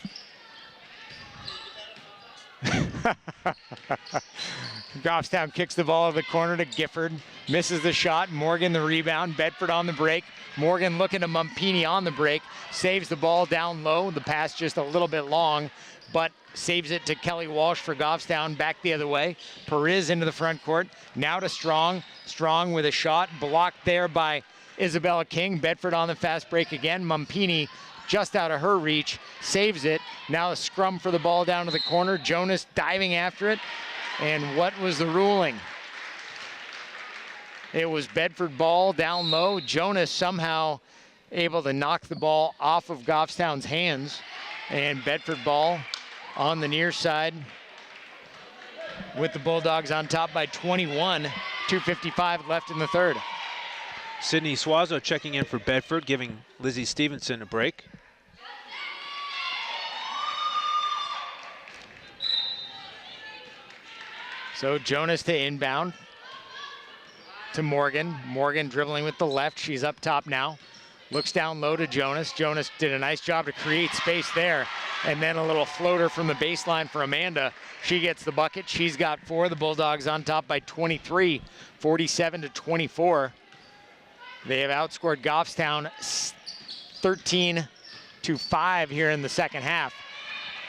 Goffstown kicks the ball to the corner to Gifford. Misses the shot. Morgan the rebound. Bedford on the break. Morgan looking to Mumpini on the break. Saves the ball down low. The pass just a little bit long, but saves it to Kelly Walsh for Goffstown. Back the other way. Perez into the front court. Now to Strong. Strong with a shot. Blocked there by Isabella King. Bedford on the fast break again. Mumpini just out of her reach. Saves it. Now a scrum for the ball down to the corner. Jonas diving after it. And what was the ruling? It was Bedford ball down low. Jonas somehow able to knock the ball off of Goffstown's hands. And Bedford ball on the near side with the Bulldogs on top by 21. 2:55 left in the third. Sydney Suazo checking in for Bedford, giving Lizzie Stevenson a break. So Jonas to inbound to Morgan. Morgan dribbling with the left. She's up top now. Looks down low to Jonas. Jonas did a nice job to create space there. And then a little floater from the baseline for Amanda. She gets the bucket. She's got 4. The Bulldogs on top by 23, 47-24. They have outscored Goffstown 13-5 here in the second half.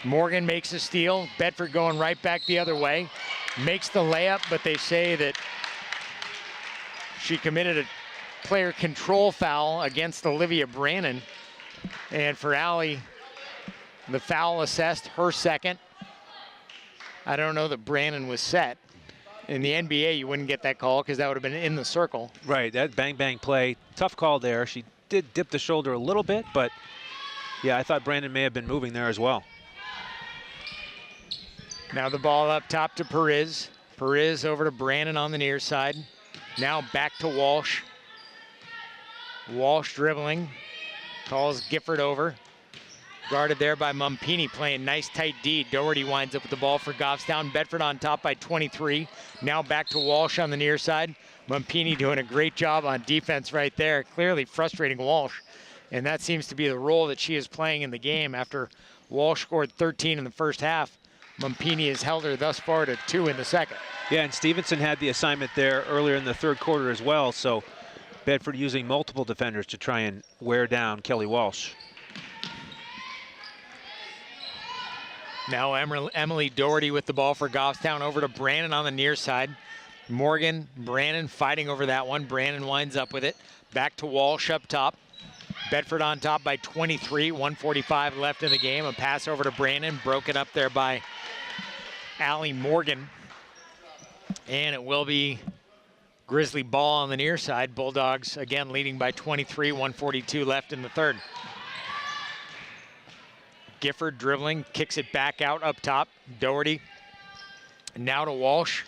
Morgan makes a steal. Bedford going right back the other way. Makes the layup, but they say that she committed a player control foul against Olivia Brannon. And for Allie, the foul assessed, her second. I don't know that Brannon was set. In the NBA, you wouldn't get that call because that would have been in the circle. Right, that bang-bang play. Tough call there. She did dip the shoulder a little bit, but yeah, I thought Brandon may have been moving there as well. Now the ball up top to Perez. Perez over to Brannon on the near side. Now back to Walsh. Walsh dribbling. calls Gifford over. Guarded there by Mumpini, playing nice tight D. Doherty winds up with the ball for Goffstown. Bedford on top by 23. Now back to Walsh on the near side. Mumpini doing a great job on defense right there. Clearly frustrating Walsh. And that seems to be the role that she is playing in the game. After Walsh scored 13 in the first half, Mumpini has held her thus far to 2 in the second. Yeah, and Stevenson had the assignment there earlier in the third quarter as well. So Bedford using multiple defenders to try and wear down Kelly Walsh. Now Emily Doherty with the ball for Goffstown, over to Brannon on the near side. Morgan, Brannon fighting over that one. Brannon winds up with it. Back to Walsh up top. Bedford on top by 23, 1:45 left in the game. A pass over to Brannon, broken up there by Allie Morgan. And it will be Grizzly ball on the near side. Bulldogs again leading by 23, 1:42 left in the third. Gifford dribbling, kicks it back out up top. Doherty now to Walsh.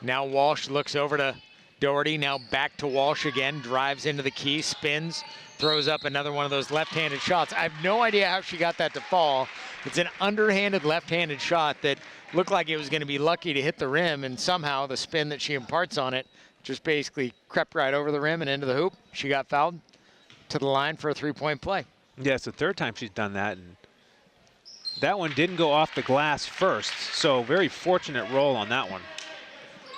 Now Walsh looks over to Doherty, now back to Walsh again, drives into the key, spins, throws up another one of those left-handed shots. I have no idea how she got that to fall. It's an underhanded left-handed shot that looked like it was going to be lucky to hit the rim, and somehow the spin that she imparts on it just basically crept right over the rim and into the hoop. She got fouled to the line for a three-point play. Yeah, it's the third time she's done that, and that one didn't go off the glass first, so very fortunate roll on that one.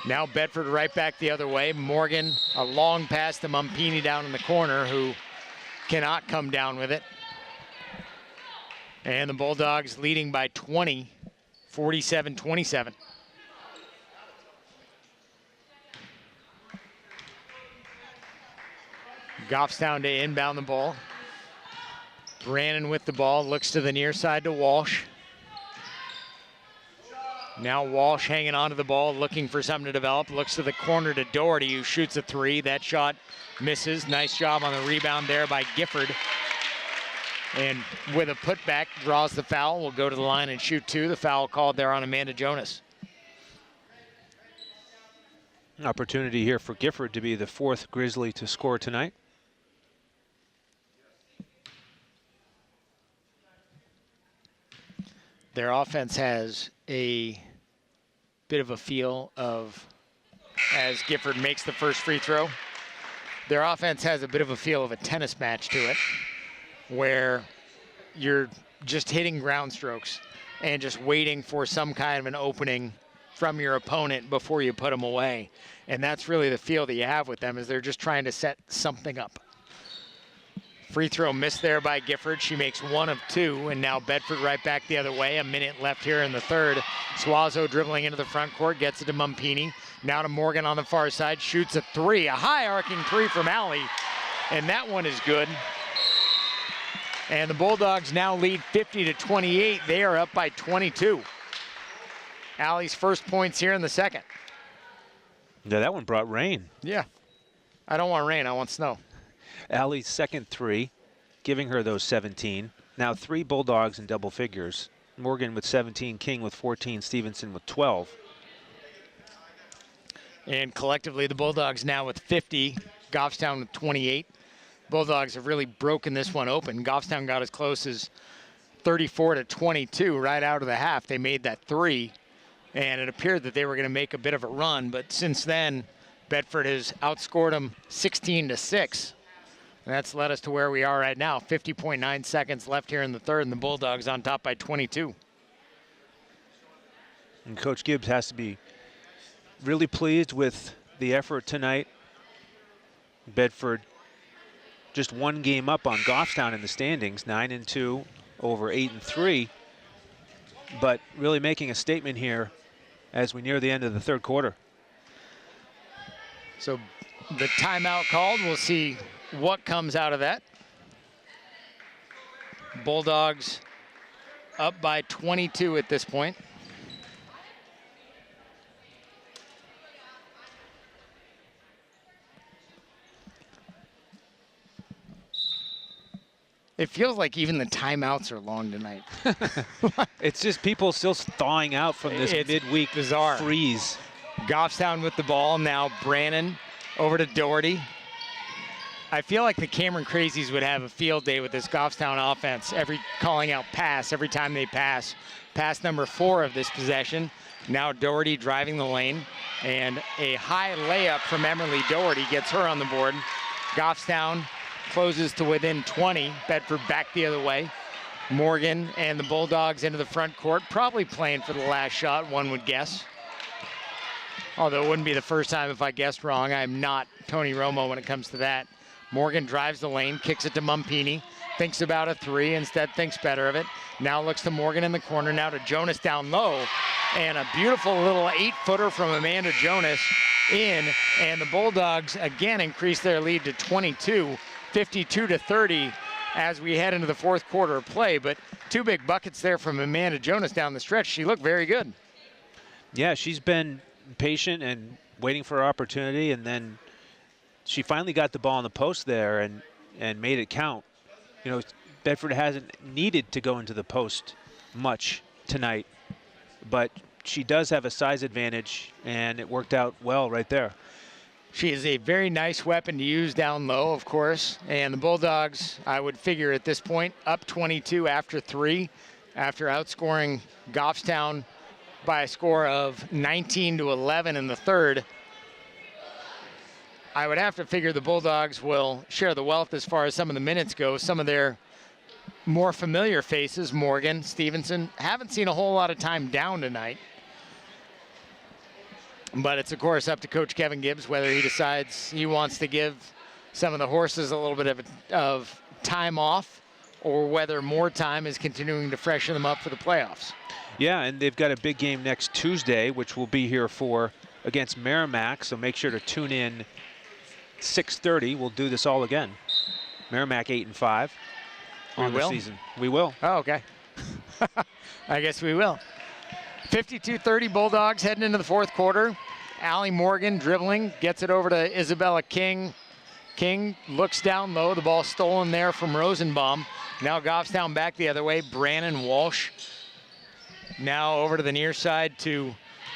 Now Bedford right back the other way. Morgan, a long pass to Mumpini down in the corner, who cannot come down with it. And the Bulldogs leading by 20, 47-27. Goffstown to inbound the ball. Brannon with the ball, looks to the near side to Walsh. Now Walsh hanging onto the ball, looking for something to develop. Looks to the corner to Doherty, who shoots a three. That shot misses. Nice job on the rebound there by Gifford. And with a putback, draws the foul. Will go to the line and shoot two. The foul called there on Amanda Jonas. An opportunity here for Gifford to be the fourth Grizzly to score tonight. Their offense has a bit of a feel of, as Gifford makes the first free throw, their offense has a bit of a feel of a tennis match to it, where you're just hitting ground strokes and just waiting for some kind of an opening from your opponent before you put them away. And that's really the feel that you have with them, is they're just trying to set something up. Free throw missed there by Gifford. She makes one of two, and now Bedford right back the other way. A minute left here in the third. Suazo dribbling into the front court, gets it to Mumpini. Now to Morgan on the far side, shoots a three, a high arcing three from Allie, and that one is good. And the Bulldogs now lead 50-28. They are up by 22. Allie's first points here in the second. Yeah, that one brought rain. Yeah, I don't want rain, I want snow. Allie's second three, giving her those 17. Now 3 Bulldogs in double figures. Morgan with 17, King with 14, Stevenson with 12. And collectively, the Bulldogs now with 50, Goffstown with 28. Bulldogs have really broken this one open. Goffstown got as close as 34-22 right out of the half. They made that three, and it appeared that they were going to make a bit of a run, but since then, Bedford has outscored them 16-6. And that's led us to where we are right now. 50.9 seconds left here in the third, and the Bulldogs on top by 22. And Coach Gibbs has to be really pleased with the effort tonight. Bedford just one game up on Goffstown in the standings, 9-2 over 8-3. But really making a statement here as we near the end of the third quarter. So the timeout called. We'll see what comes out of that. Bulldogs up by 22 at this point. It feels like even the timeouts are long tonight. It's just people still thawing out from this midweek bizarre freeze. Goffstown with the ball. Now Brannon over to Doherty. I feel like the Cameron Crazies would have a field day with this Goffstown offense, calling out pass every time they pass. Pass number 4 of this possession. Now Doherty driving the lane, and a high layup from Emily Doherty gets her on the board. Goffstown closes to within 20. Bedford back the other way. Morgan and the Bulldogs into the front court, probably playing for the last shot, one would guess. Although it wouldn't be the first time if I guessed wrong. I'm not Tony Romo when it comes to that. Morgan drives the lane, kicks it to Mumpini, thinks about a 3, instead thinks better of it. Now looks to Morgan in the corner, now to Jonas down low. And a beautiful little 8-footer from Amanda Jonas in. And the Bulldogs again increase their lead to 22, 52-30 as we head into the fourth quarter of play. But 2 big buckets there from Amanda Jonas down the stretch. She looked very good. Yeah, she's been patient and waiting for her opportunity, and then she finally got the ball in the post there and made it count. You know, Bedford hasn't needed to go into the post much tonight, but she does have a size advantage, and it worked out well right there. She is a very nice weapon to use down low, of course, and the Bulldogs, I would figure at this point, up 22 after 3, after outscoring Goffstown by a score of 19-11 in the third. I would have to figure the Bulldogs will share the wealth as far as some of the minutes go. Some of their more familiar faces, Morgan, Stevenson, haven't seen a whole lot of time down tonight. But it's, of course, up to Coach Kevin Gibbs whether he decides he wants to give some of the horses a little bit of time off, or whether more time is continuing to freshen them up for the playoffs. Yeah, and they've got a big game next Tuesday, which we'll be here for, against Merrimack, so make sure to tune in 6:30. We'll do this all again. Merrimack 8-5 on the season. We will. Oh, okay. I guess we will. 52-30 Bulldogs heading into the fourth quarter. Allie Morgan dribbling, gets it over to Isabella King. King looks down low. The ball stolen there from Rosenbaum. Now Goffstown back the other way. Brannon Walsh. Now over to the near side to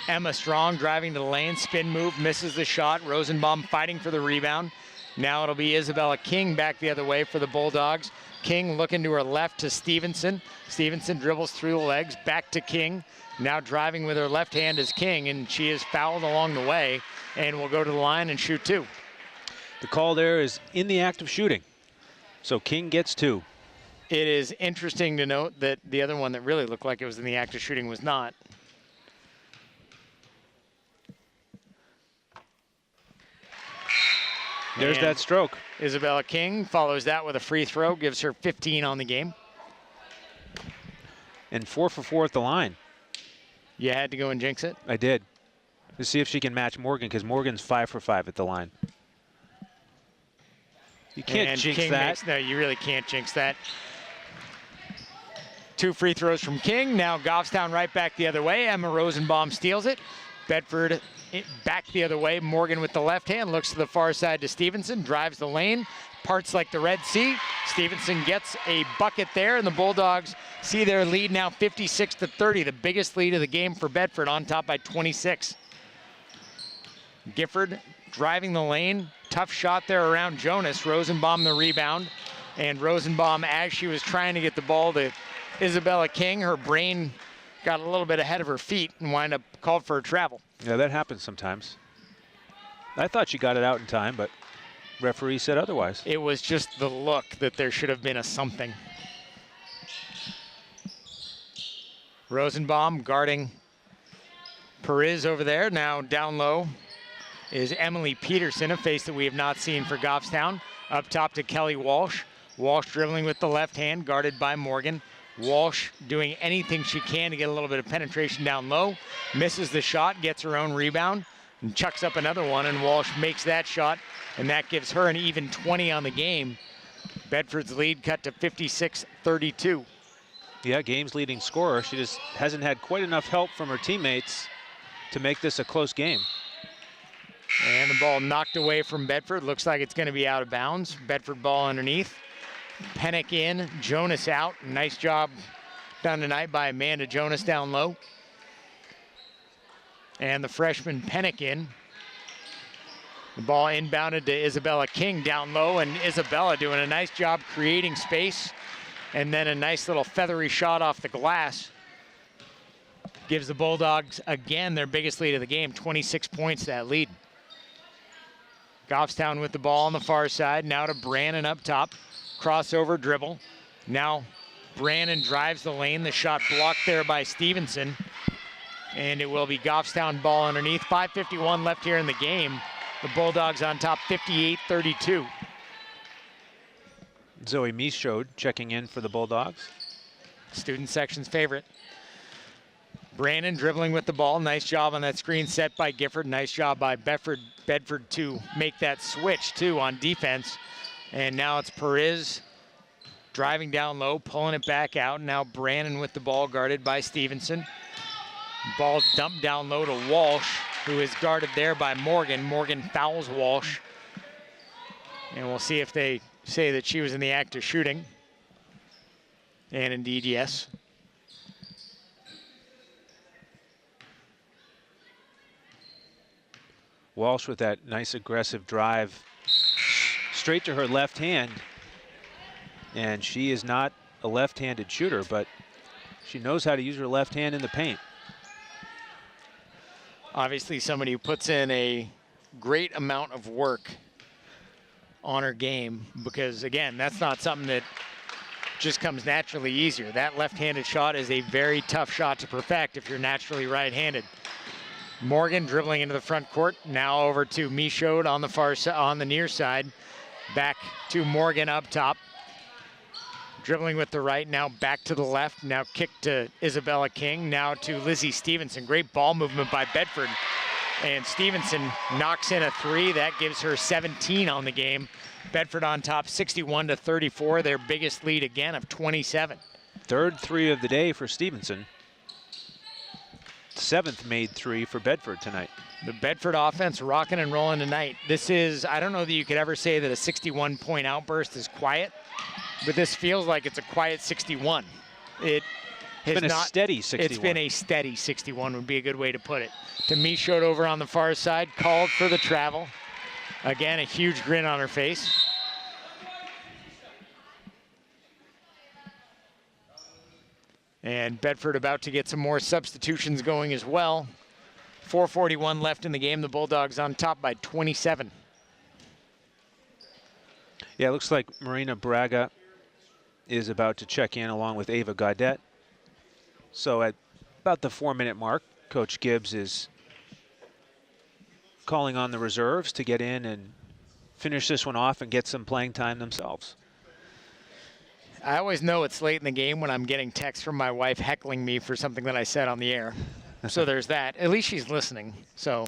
Emma Strong, driving to the lane. Spin move, misses the shot. Rosenbaum fighting for the rebound. Now it'll be Isabella King back the other way for the Bulldogs. King looking to her left to Stevenson. Stevenson dribbles through the legs, back to King. Now driving with her left hand is King, and she is fouled along the way and will go to the line and shoot 2. The call there is in the act of shooting. So King gets 2. It is interesting to note that the other one that really looked like it was in the act of shooting was not. There's And that stroke. Isabella King follows that with a free throw, gives her 15 on the game. And 4 for 4 at the line. You had to go and jinx it? I did. To see if she can match Morgan, because Morgan's 5 for 5 at the line. You can't and jinx King that. No, you really can't jinx that. 2 free throws from King. Now Goffstown right back the other way. Emma Rosenbaum steals it. Bedford back the other way. Morgan with the left hand looks to the far side to Stevenson, drives the lane, parts like the Red Sea. Stevenson gets a bucket there, and the Bulldogs see their lead now 56-30, the biggest lead of the game for Bedford, on top by 26. Gifford driving the lane, tough shot there around Jonas. Rosenbaum the rebound, and Rosenbaum, as she was trying to get the ball to Isabella King, her brain got a little bit ahead of her feet and wound up called for a travel. Yeah, that happens sometimes. I thought she got it out in time, but referee said otherwise. It was just the look that there should have been a something. Rosenbaum guarding Perez over there. Now down low is Emily Peterson, a face that we have not seen for Goffstown. Up top to Kelly Walsh. Walsh dribbling with the left hand, guarded by Morgan. Walsh doing anything she can to get a little bit of penetration down low. Misses the shot, gets her own rebound, and chucks up another one, and Walsh makes that shot, and that gives her an even 20 on the game. Bedford's lead cut to 56-32. Yeah, game's leading scorer. She just hasn't had quite enough help from her teammates to make this a close game. And the ball knocked away from Bedford. Looks like it's going to be out of bounds. Bedford ball underneath. Pennick in, Jonas out. Nice job done tonight by Amanda Jonas down low. And the freshman Pennick in. The ball inbounded to Isabella King down low, and Isabella doing a nice job creating space. And then a nice little feathery shot off the glass. Gives the Bulldogs, again, their biggest lead of the game, 26 points, that lead. Goffstown with the ball on the far side. Now to Brannon up top. Crossover dribble. Now Brannon drives the lane. The shot blocked there by Stevenson. And it will be Goffstown ball underneath. 5:51 left here in the game. The Bulldogs on top, 58-32. Zoe Michaud checking in for the Bulldogs. Student section's favorite. Brannon dribbling with the ball. Nice job on that screen set by Gifford. Nice job by Bedford to make that switch, too, on defense. And now it's Perez driving down low, pulling it back out. Now Brannon with the ball, guarded by Stevenson. Ball dumped down low to Walsh, who is guarded there by Morgan. Morgan fouls Walsh. And we'll see if they say that she was in the act of shooting. And indeed, yes. Walsh with that nice aggressive drive straight to her left hand. And she is not a left-handed shooter, but she knows how to use her left hand in the paint. Obviously somebody who puts in a great amount of work on her game, because again, that's not something that just comes naturally easier. That left-handed shot is a very tough shot to perfect if you're naturally right-handed. Morgan dribbling into the front court. Now over to Michaud on the far side, on the near side. Back to Morgan up top. Dribbling with the right, now back to the left. Now kick to Isabella King. Now to Lizzie Stevenson. Great ball movement by Bedford. And Stevenson knocks in a three. That gives her 17 on the game. Bedford on top, 61-34. Their biggest lead again of 27. Third three of the day for Stevenson. Seventh made three for Bedford tonight. The Bedford offense rocking and rolling tonight. This is, I don't know that you could ever say that a 61-point outburst is quiet, but this feels like it's a quiet 61. It's been a steady 61. It's been a steady 61 would be a good way to put it. To Michaud over on the far side, called for the travel. Again, a huge grin on her face. And Bedford about to get some more substitutions going as well. 4:41 left in the game. The Bulldogs on top by 27. Yeah, it looks like Marina Braga is about to check in along with Ava Gaudet. So at about the 4-minute mark, Coach Gibbs is calling on the reserves to get in and finish this one off and get some playing time themselves. I always know it's late in the game when I'm getting texts from my wife heckling me for something that I said on the air. So there's that. At least she's listening. So,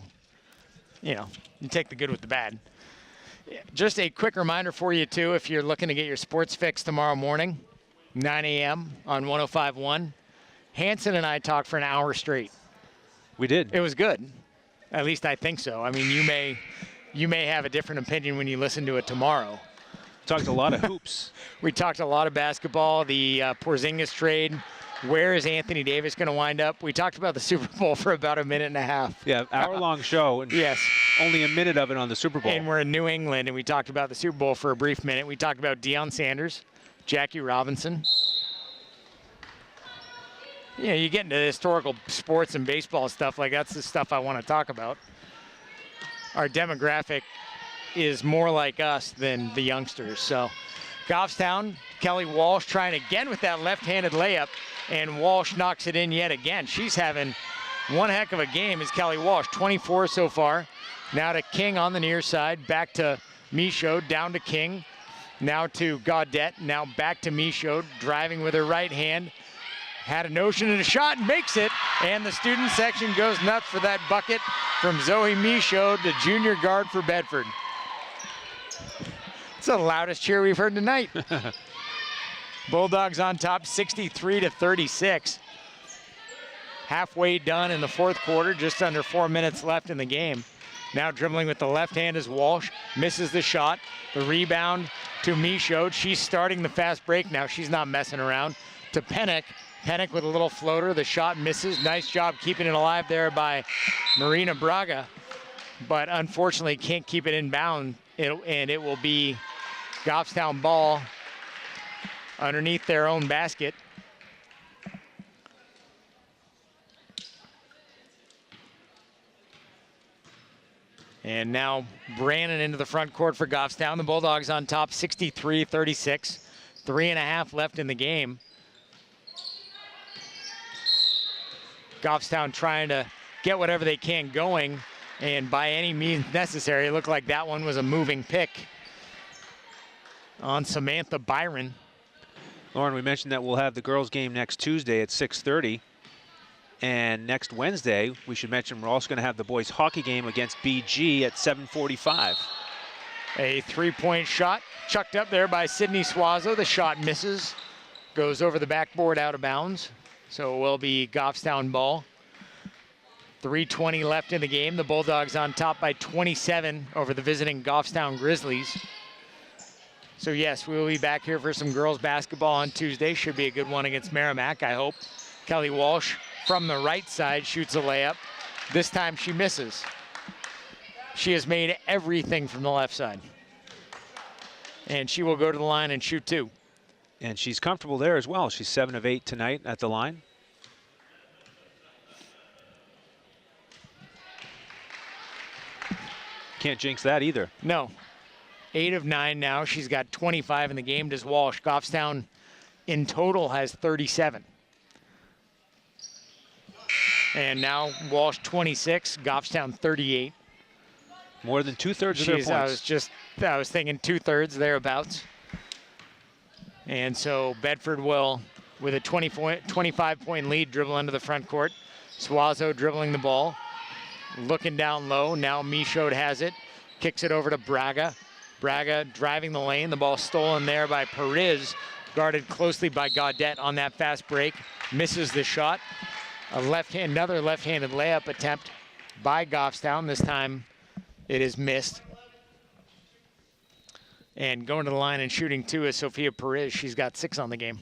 you know, you take the good with the bad. Just a quick reminder for you, too, if you're looking to get your sports fix tomorrow morning, 9 a.m. on 105.1. Hanson and I talked for an hour straight. We did. It was good. At least I think so. I mean, you may have a different opinion when you listen to it tomorrow. Talked a lot of hoops. We talked a lot of basketball, the Porzingis trade. Where is Anthony Davis going to wind up? We talked about the Super Bowl for about a minute and a half. Yeah, hour-long show. And yes. Only a minute of it on the Super Bowl. And we're in New England, and we talked about the Super Bowl for a brief minute. We talked about Deion Sanders, Jackie Robinson. Yeah, you get into historical sports and baseball stuff, like that's the stuff I want to talk about. Our demographic is more like us than the youngsters. So Goffstown, Kelly Walsh trying again with that left-handed layup, and Walsh knocks it in yet again. She's having one heck of a game is Kelly Walsh, 24 so far. Now to King on the near side, back to Michaud, down to King. Now to Gaudet, now back to Michaud, driving with her right hand. Had a notion and a shot and makes it. And the student section goes nuts for that bucket from Zoe Michaud, the junior guard for Bedford. It's the loudest cheer we've heard tonight. Bulldogs on top, 63-36. Halfway done in the fourth quarter, just under 4 minutes left in the game. Now dribbling with the left hand is Walsh, misses the shot. The rebound to Michaud. She's starting the fast break now. She's not messing around. To Pennick. Pennick with a little floater. The shot misses. Nice job keeping it alive there by Marina Braga. but unfortunately can't keep it inbound, and it will be Goffstown ball underneath their own basket. And now Brannon into the front court for Goffstown. The Bulldogs on top, 63-36. 3.5 left in the game. Goffstown trying to get whatever they can going, and by any means necessary, it looked like that one was a moving pick on Samantha Byron. Lauren, we mentioned that we'll have the girls' game next Tuesday at 6:30. And next Wednesday, we should mention we're also going to have the boys' hockey game against BG at 7:45. A three-point shot chucked up there by Sydney Suazo. The shot misses, goes over the backboard out of bounds. So it will be Goffstown ball. 3:20 left in the game. The Bulldogs on top by 27 over the visiting Goffstown Grizzlies. So yes, we will be back here for some girls basketball on Tuesday. Should be a good one against Merrimack, I hope. Kelly Walsh from the right side shoots a layup. This time she misses. She has made everything from the left side. And she will go to the line and shoot 2. And she's comfortable there as well. She's 7 of 8 tonight at the line. Can't jinx that either. No. 8 of 9 now. She's got 25 in the game. Does Walsh. Goffstown in total has 37. And now Walsh 26, Goffstown 38. More than 2/3 of their points. I was thinking 2/3 thereabouts. And so Bedford will, with a 25-point lead, dribble into the front court. Suazo dribbling the ball, looking down low. Now Michaud has it, kicks it over to Braga. Braga driving the lane. The ball stolen there by Perez, guarded closely by Gaudette on that fast break. Misses the shot. Another left-handed layup attempt by Goffstown. This time it is missed. And going to the line and shooting 2 is Sophia Perez. She's got 6 on the game.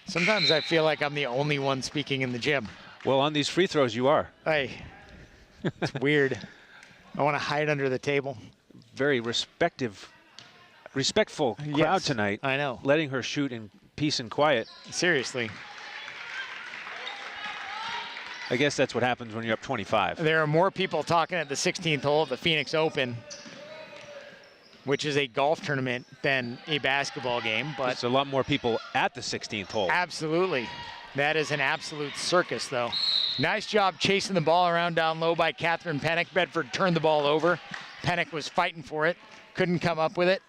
Sometimes I feel like I'm the only one speaking in the gym. Well, on these free throws, you are. Hey, it's weird. I want to hide under the table. Very respectful crowd tonight. I know. Letting her shoot in peace and quiet. Seriously. I guess that's what happens when you're up 25. There are more people talking at the 16th hole of the Phoenix Open, which is a golf tournament, than a basketball game. But there's a lot more people at the 16th hole. Absolutely. That is an absolute circus, though. Nice job chasing the ball around down low by Catherine Pennick. Bedford turned the ball over. Pennick was fighting for it, couldn't come up with it,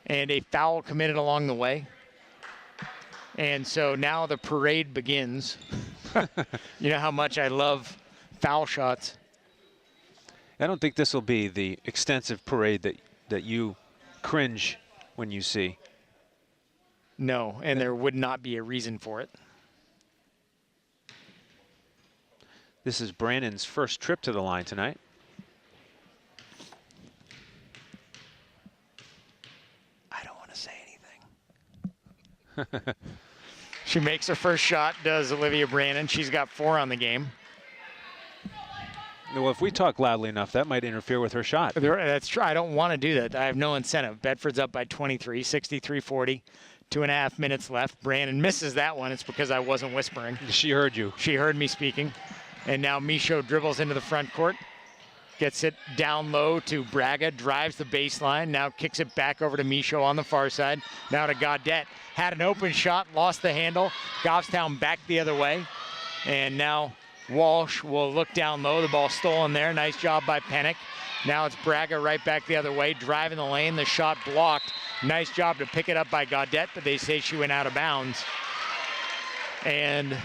and a foul committed along the way. And so now the parade begins. You know how much I love foul shots. I don't think this will be the extensive parade that you cringe when you see. No, and there would not be a reason for it. This is Brandon's first trip to the line tonight. I don't want to say anything. She makes her first shot, does Olivia Brannon. She's got 4 on the game. Well, if we talk loudly enough, that might interfere with her shot. That's true. I don't want to do that. I have no incentive. Bedford's up by 23, 63-40. 2.5 minutes left. Brannon misses that one. It's because I wasn't whispering. She heard you. She heard me speaking. And now Michaud dribbles into the front court. Gets it down low to Braga, drives the baseline, now kicks it back over to Michaud on the far side. Now to Gaudette. Had an open shot, lost the handle. Goffstown back the other way. And now Walsh will look down low. The ball stolen there. Nice job by Pennick. Now it's Braga right back the other way, driving the lane. The shot blocked. Nice job to pick it up by Gaudette, but they say she went out of bounds. And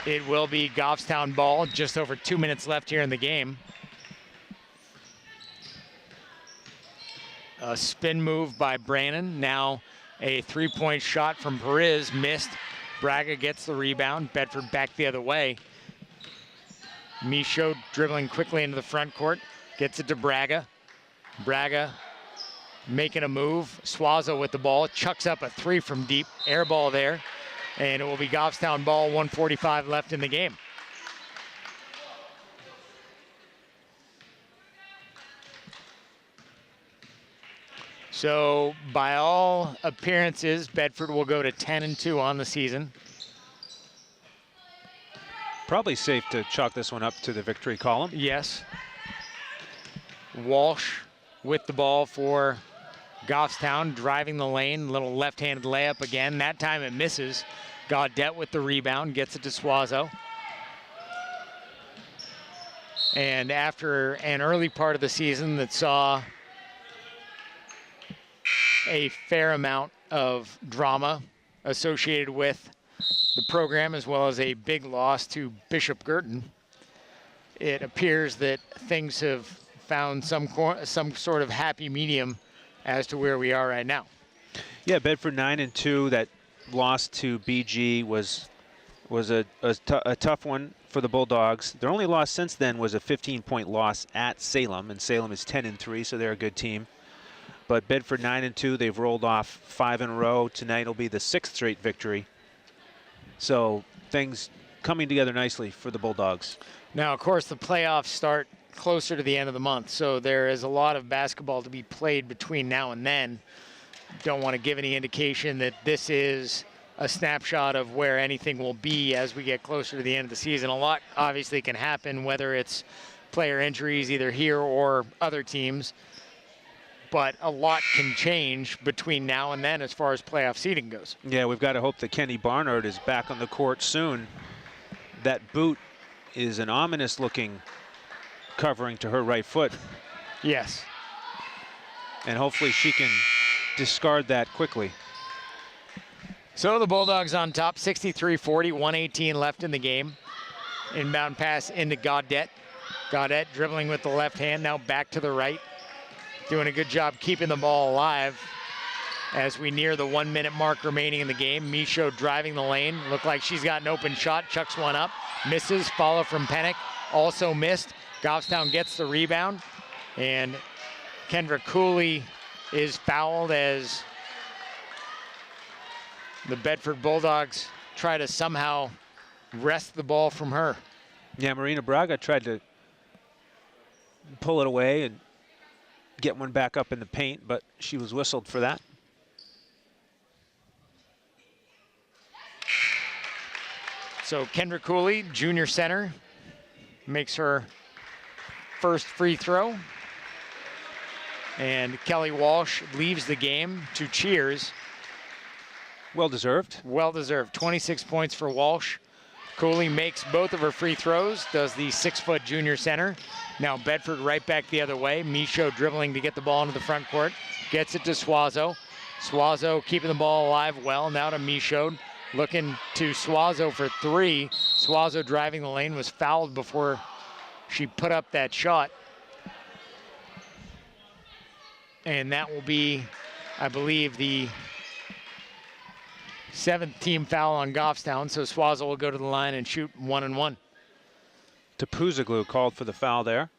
it will be Goffstown ball. Just over 2 minutes left here in the game. A spin move by Brannon. Now a three-point shot from Perez, missed. Braga gets the rebound. Bedford back the other way. Michaud dribbling quickly into the front court. Gets it to Braga. Braga making a move. Suazo with the ball. Chucks up a 3 from deep. Air ball there. And it will be Goffstown ball, 1:45 left in the game. So by all appearances, Bedford will go to 10-2 on the season. Probably safe to chalk this one up to the victory column. Yes. Walsh with the ball for Goffstown, driving the lane, little left-handed layup again. That time it misses. Gaudette with the rebound, gets it to Suazo. And after an early part of the season that saw a fair amount of drama associated with the program, as well as a big loss to Bishop Girton, it appears that things have found some sort of happy medium as to where we are right now. Yeah, Bedford 9-2. That loss to BG was a tough one for the Bulldogs. Their only loss since then was a 15-point loss at Salem, and Salem is 10-3, so they're a good team. But Bedford 9-2, they've rolled off 5 in a row. Tonight will be the 6th straight victory. So things coming together nicely for the Bulldogs. Now, of course, the playoffs start closer to the end of the month, so there is a lot of basketball to be played between now and then. Don't want to give any indication that this is a snapshot of where anything will be as we get closer to the end of the season. A lot obviously can happen, whether it's player injuries either here or other teams, but a lot can change between now and then as far as playoff seeding goes. Yeah, we've got to hope that Kenny Barnard is back on the court soon. That boot is an ominous looking covering to her right foot. Yes. And hopefully she can discard that quickly. So the Bulldogs on top, 63-40, 1:18 left in the game. Inbound pass into Gaudette. Gaudette dribbling with the left hand, now back to the right. Doing a good job keeping the ball alive as we near the 1 minute mark remaining in the game. Michaud driving the lane. Looked like she's got an open shot, chucks one up. Misses, follow from Pennick, also missed. Goffstown gets the rebound, and Kendra Cooley is fouled as the Bedford Bulldogs try to somehow wrest the ball from her. Yeah, Marina Braga tried to pull it away and get one back up in the paint, but she was whistled for that. So Kendra Cooley, junior center, makes her first free throw. And Kelly Walsh leaves the game to cheers. Well deserved. Well deserved. 26 points for Walsh. Cooley makes both of her free throws, does the 6-foot junior center. Now Bedford right back the other way. Michaud dribbling to get the ball into the front court. Gets it to Suazo. Suazo keeping the ball alive well. Now to Michaud. Looking to Suazo for 3. Suazo driving the lane, was fouled before she put up that shot. And that will be, I believe, the 7th team foul on Goffstown. So Suazo will go to the line and shoot 1-1. Tapuzaglu called for the foul there.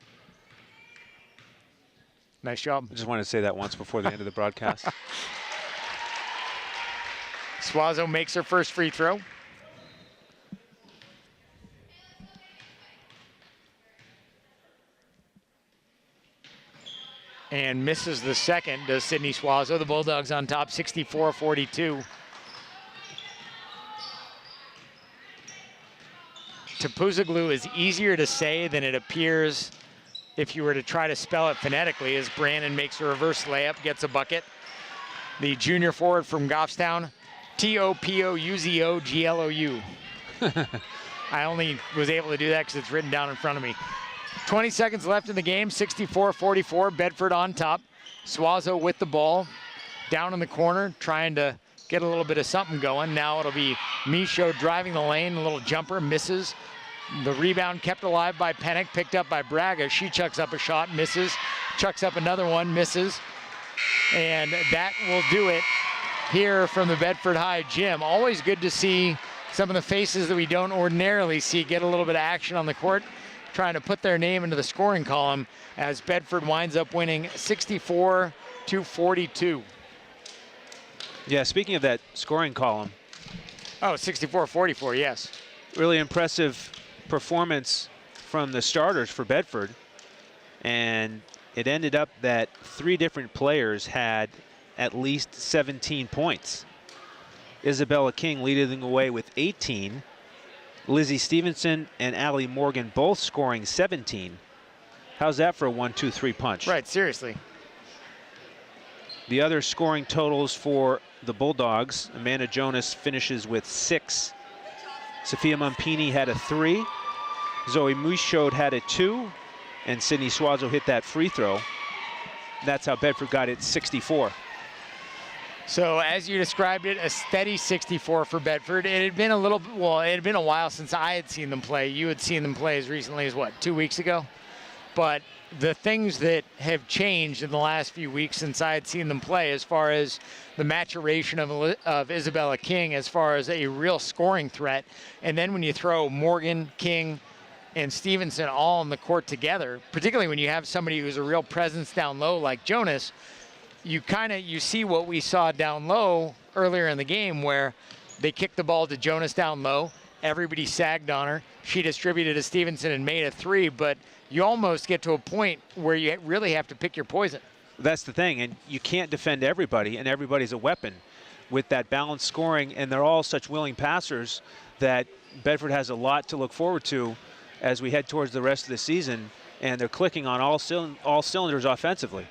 Nice job. I just wanted to say that once before the end of the broadcast. Suazo makes her first free throw. And misses the second, does Sydney Suazo. The Bulldogs on top, 64-42. Tapuzaglu is easier to say than it appears if you were to try to spell it phonetically, as Brandon makes a reverse layup, gets a bucket. The junior forward from Goffstown, T-O-P-O-U-Z-O-G-L-O-U. I only was able to do that because it's written down in front of me. 20 seconds left in the game, 64-44, Bedford on top. Suazo with the ball, down in the corner, trying to get a little bit of something going. Now it'll be Michaud driving the lane, a little jumper, misses. The rebound kept alive by Pennick, picked up by Braga. She chucks up a shot, misses. Chucks up another one, misses. And that will do it here from the Bedford High gym. Always good to see some of the faces that we don't ordinarily see get a little bit of action on the court, trying to put their name into the scoring column as Bedford winds up winning 64-42. Yeah, speaking of that scoring column, Oh, 64-44, yes. Really impressive performance from the starters for Bedford. And it ended up that 3 different players had at least 17 points. Isabella King leading away with 18. Lizzie Stevenson and Allie Morgan both scoring 17. How's that for a 1-2-3 punch? Right, seriously. The other scoring totals for the Bulldogs, Amanda Jonas finishes with 6. Sophia Mumpini had a 3. Zoe Michaud had a 2. And Sydney Suazo hit that free throw. That's how Bedford got its 64. So as you described it, a steady 64 for Bedford. It had been a while since I had seen them play. You had seen them play as recently as, what, 2 weeks ago? But the things that have changed in the last few weeks since I had seen them play, as far as the maturation of Isabella King, as far as a real scoring threat, and then when you throw Morgan, King, and Stevenson all on the court together, particularly when you have somebody who's a real presence down low like Jonas, you see what we saw down low earlier in the game, where they kicked the ball to Jonas down low. Everybody sagged on her. She distributed to Stevenson and made a 3, but you almost get to a point where you really have to pick your poison. That's the thing, and you can't defend everybody, and everybody's a weapon with that balanced scoring, and they're all such willing passers that Bedford has a lot to look forward to as we head towards the rest of the season, and they're clicking on all cylinders offensively.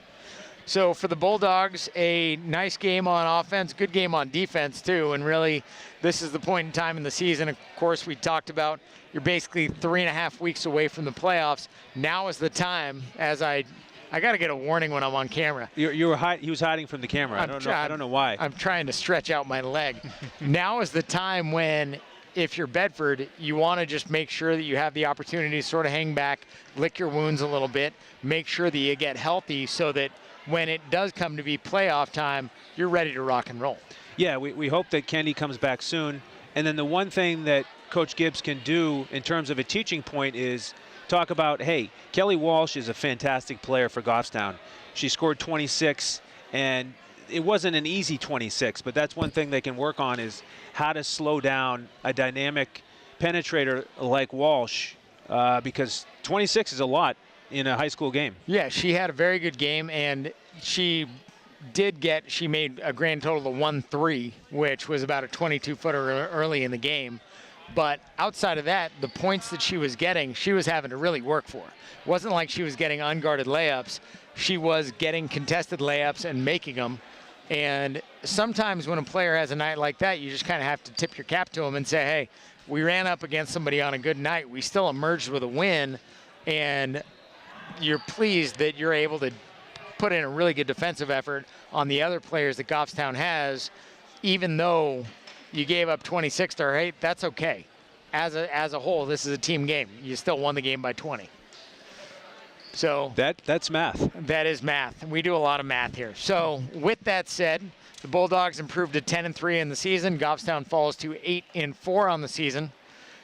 So for the Bulldogs, a nice game on offense, good game on defense too, and really this is the point in time in the season. Of course, we talked about you're basically 3.5 weeks away from the playoffs. Now is the time, as I got to get a warning when I'm on camera. He was hiding from the camera. I don't know why. I'm trying to stretch out my leg. Now is the time when, if you're Bedford, you want to just make sure that you have the opportunity to sort of hang back, lick your wounds a little bit, make sure that you get healthy so that when it does come to be playoff time, you're ready to rock and roll. Yeah, we hope that Kendi comes back soon. And then the one thing that Coach Gibbs can do in terms of a teaching point is talk about, hey, Kelly Walsh is a fantastic player for Goffstown. She scored 26, and it wasn't an easy 26, but that's one thing they can work on, is how to slow down a dynamic penetrator like Walsh, because 26 is a lot in a high school game. Yeah, she had a very good game, and she made a grand total of 1-3, which was about a 22-footer early in the game. But outside of that, the points that she was getting, she was having to really work for. It wasn't like she was getting unguarded layups. She was getting contested layups and making them. And sometimes when a player has a night like that, you just kind of have to tip your cap to them and say, hey, we ran up against somebody on a good night. We still emerged with a win, and you're pleased that you're able to put in a really good defensive effort on the other players that Goffstown has, even though you gave up 26 to her. Hey, that's okay. As a whole, this is a team game. You still won the game by 20. So that's math. That is math. We do a lot of math here. So with that said, the Bulldogs improved to 10-3 in the season. Goffstown falls to 8-4 on the season.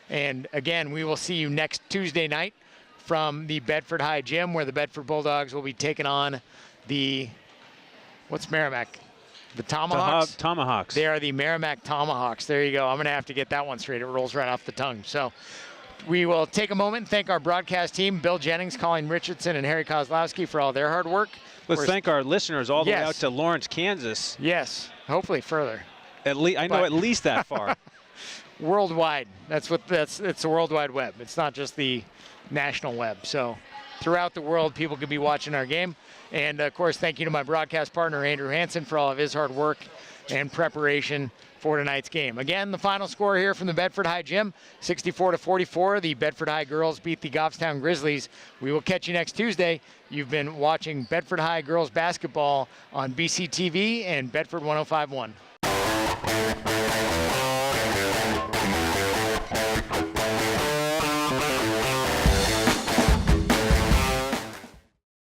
And again, we will see you next Tuesday night from the Bedford High Gym, where the Bedford Bulldogs will be taking on what's Merrimack? The Tomahawks? Tomahawks. They are the Merrimack Tomahawks. There you go. I'm going to have to get that one straight. It rolls right off the tongue. So we will take a moment and thank our broadcast team, Bill Jennings, Colleen Richardson, and Harry Kozlowski, for all their hard work. Let's thank our listeners all the way out to Lawrence, Kansas. Yes, hopefully further. At least that far. Worldwide. It's the World Wide Web. It's not just the national web. So throughout the world, people could be watching our game. And of course, thank you to my broadcast partner, Andrew Hansen, for all of his hard work and preparation for tonight's game. Again, the final score here from the Bedford High Gym, 64-44. The Bedford High girls beat the Goffstown Grizzlies. We will catch you next Tuesday. You've been watching Bedford High girls basketball on BCTV and Bedford 105.1.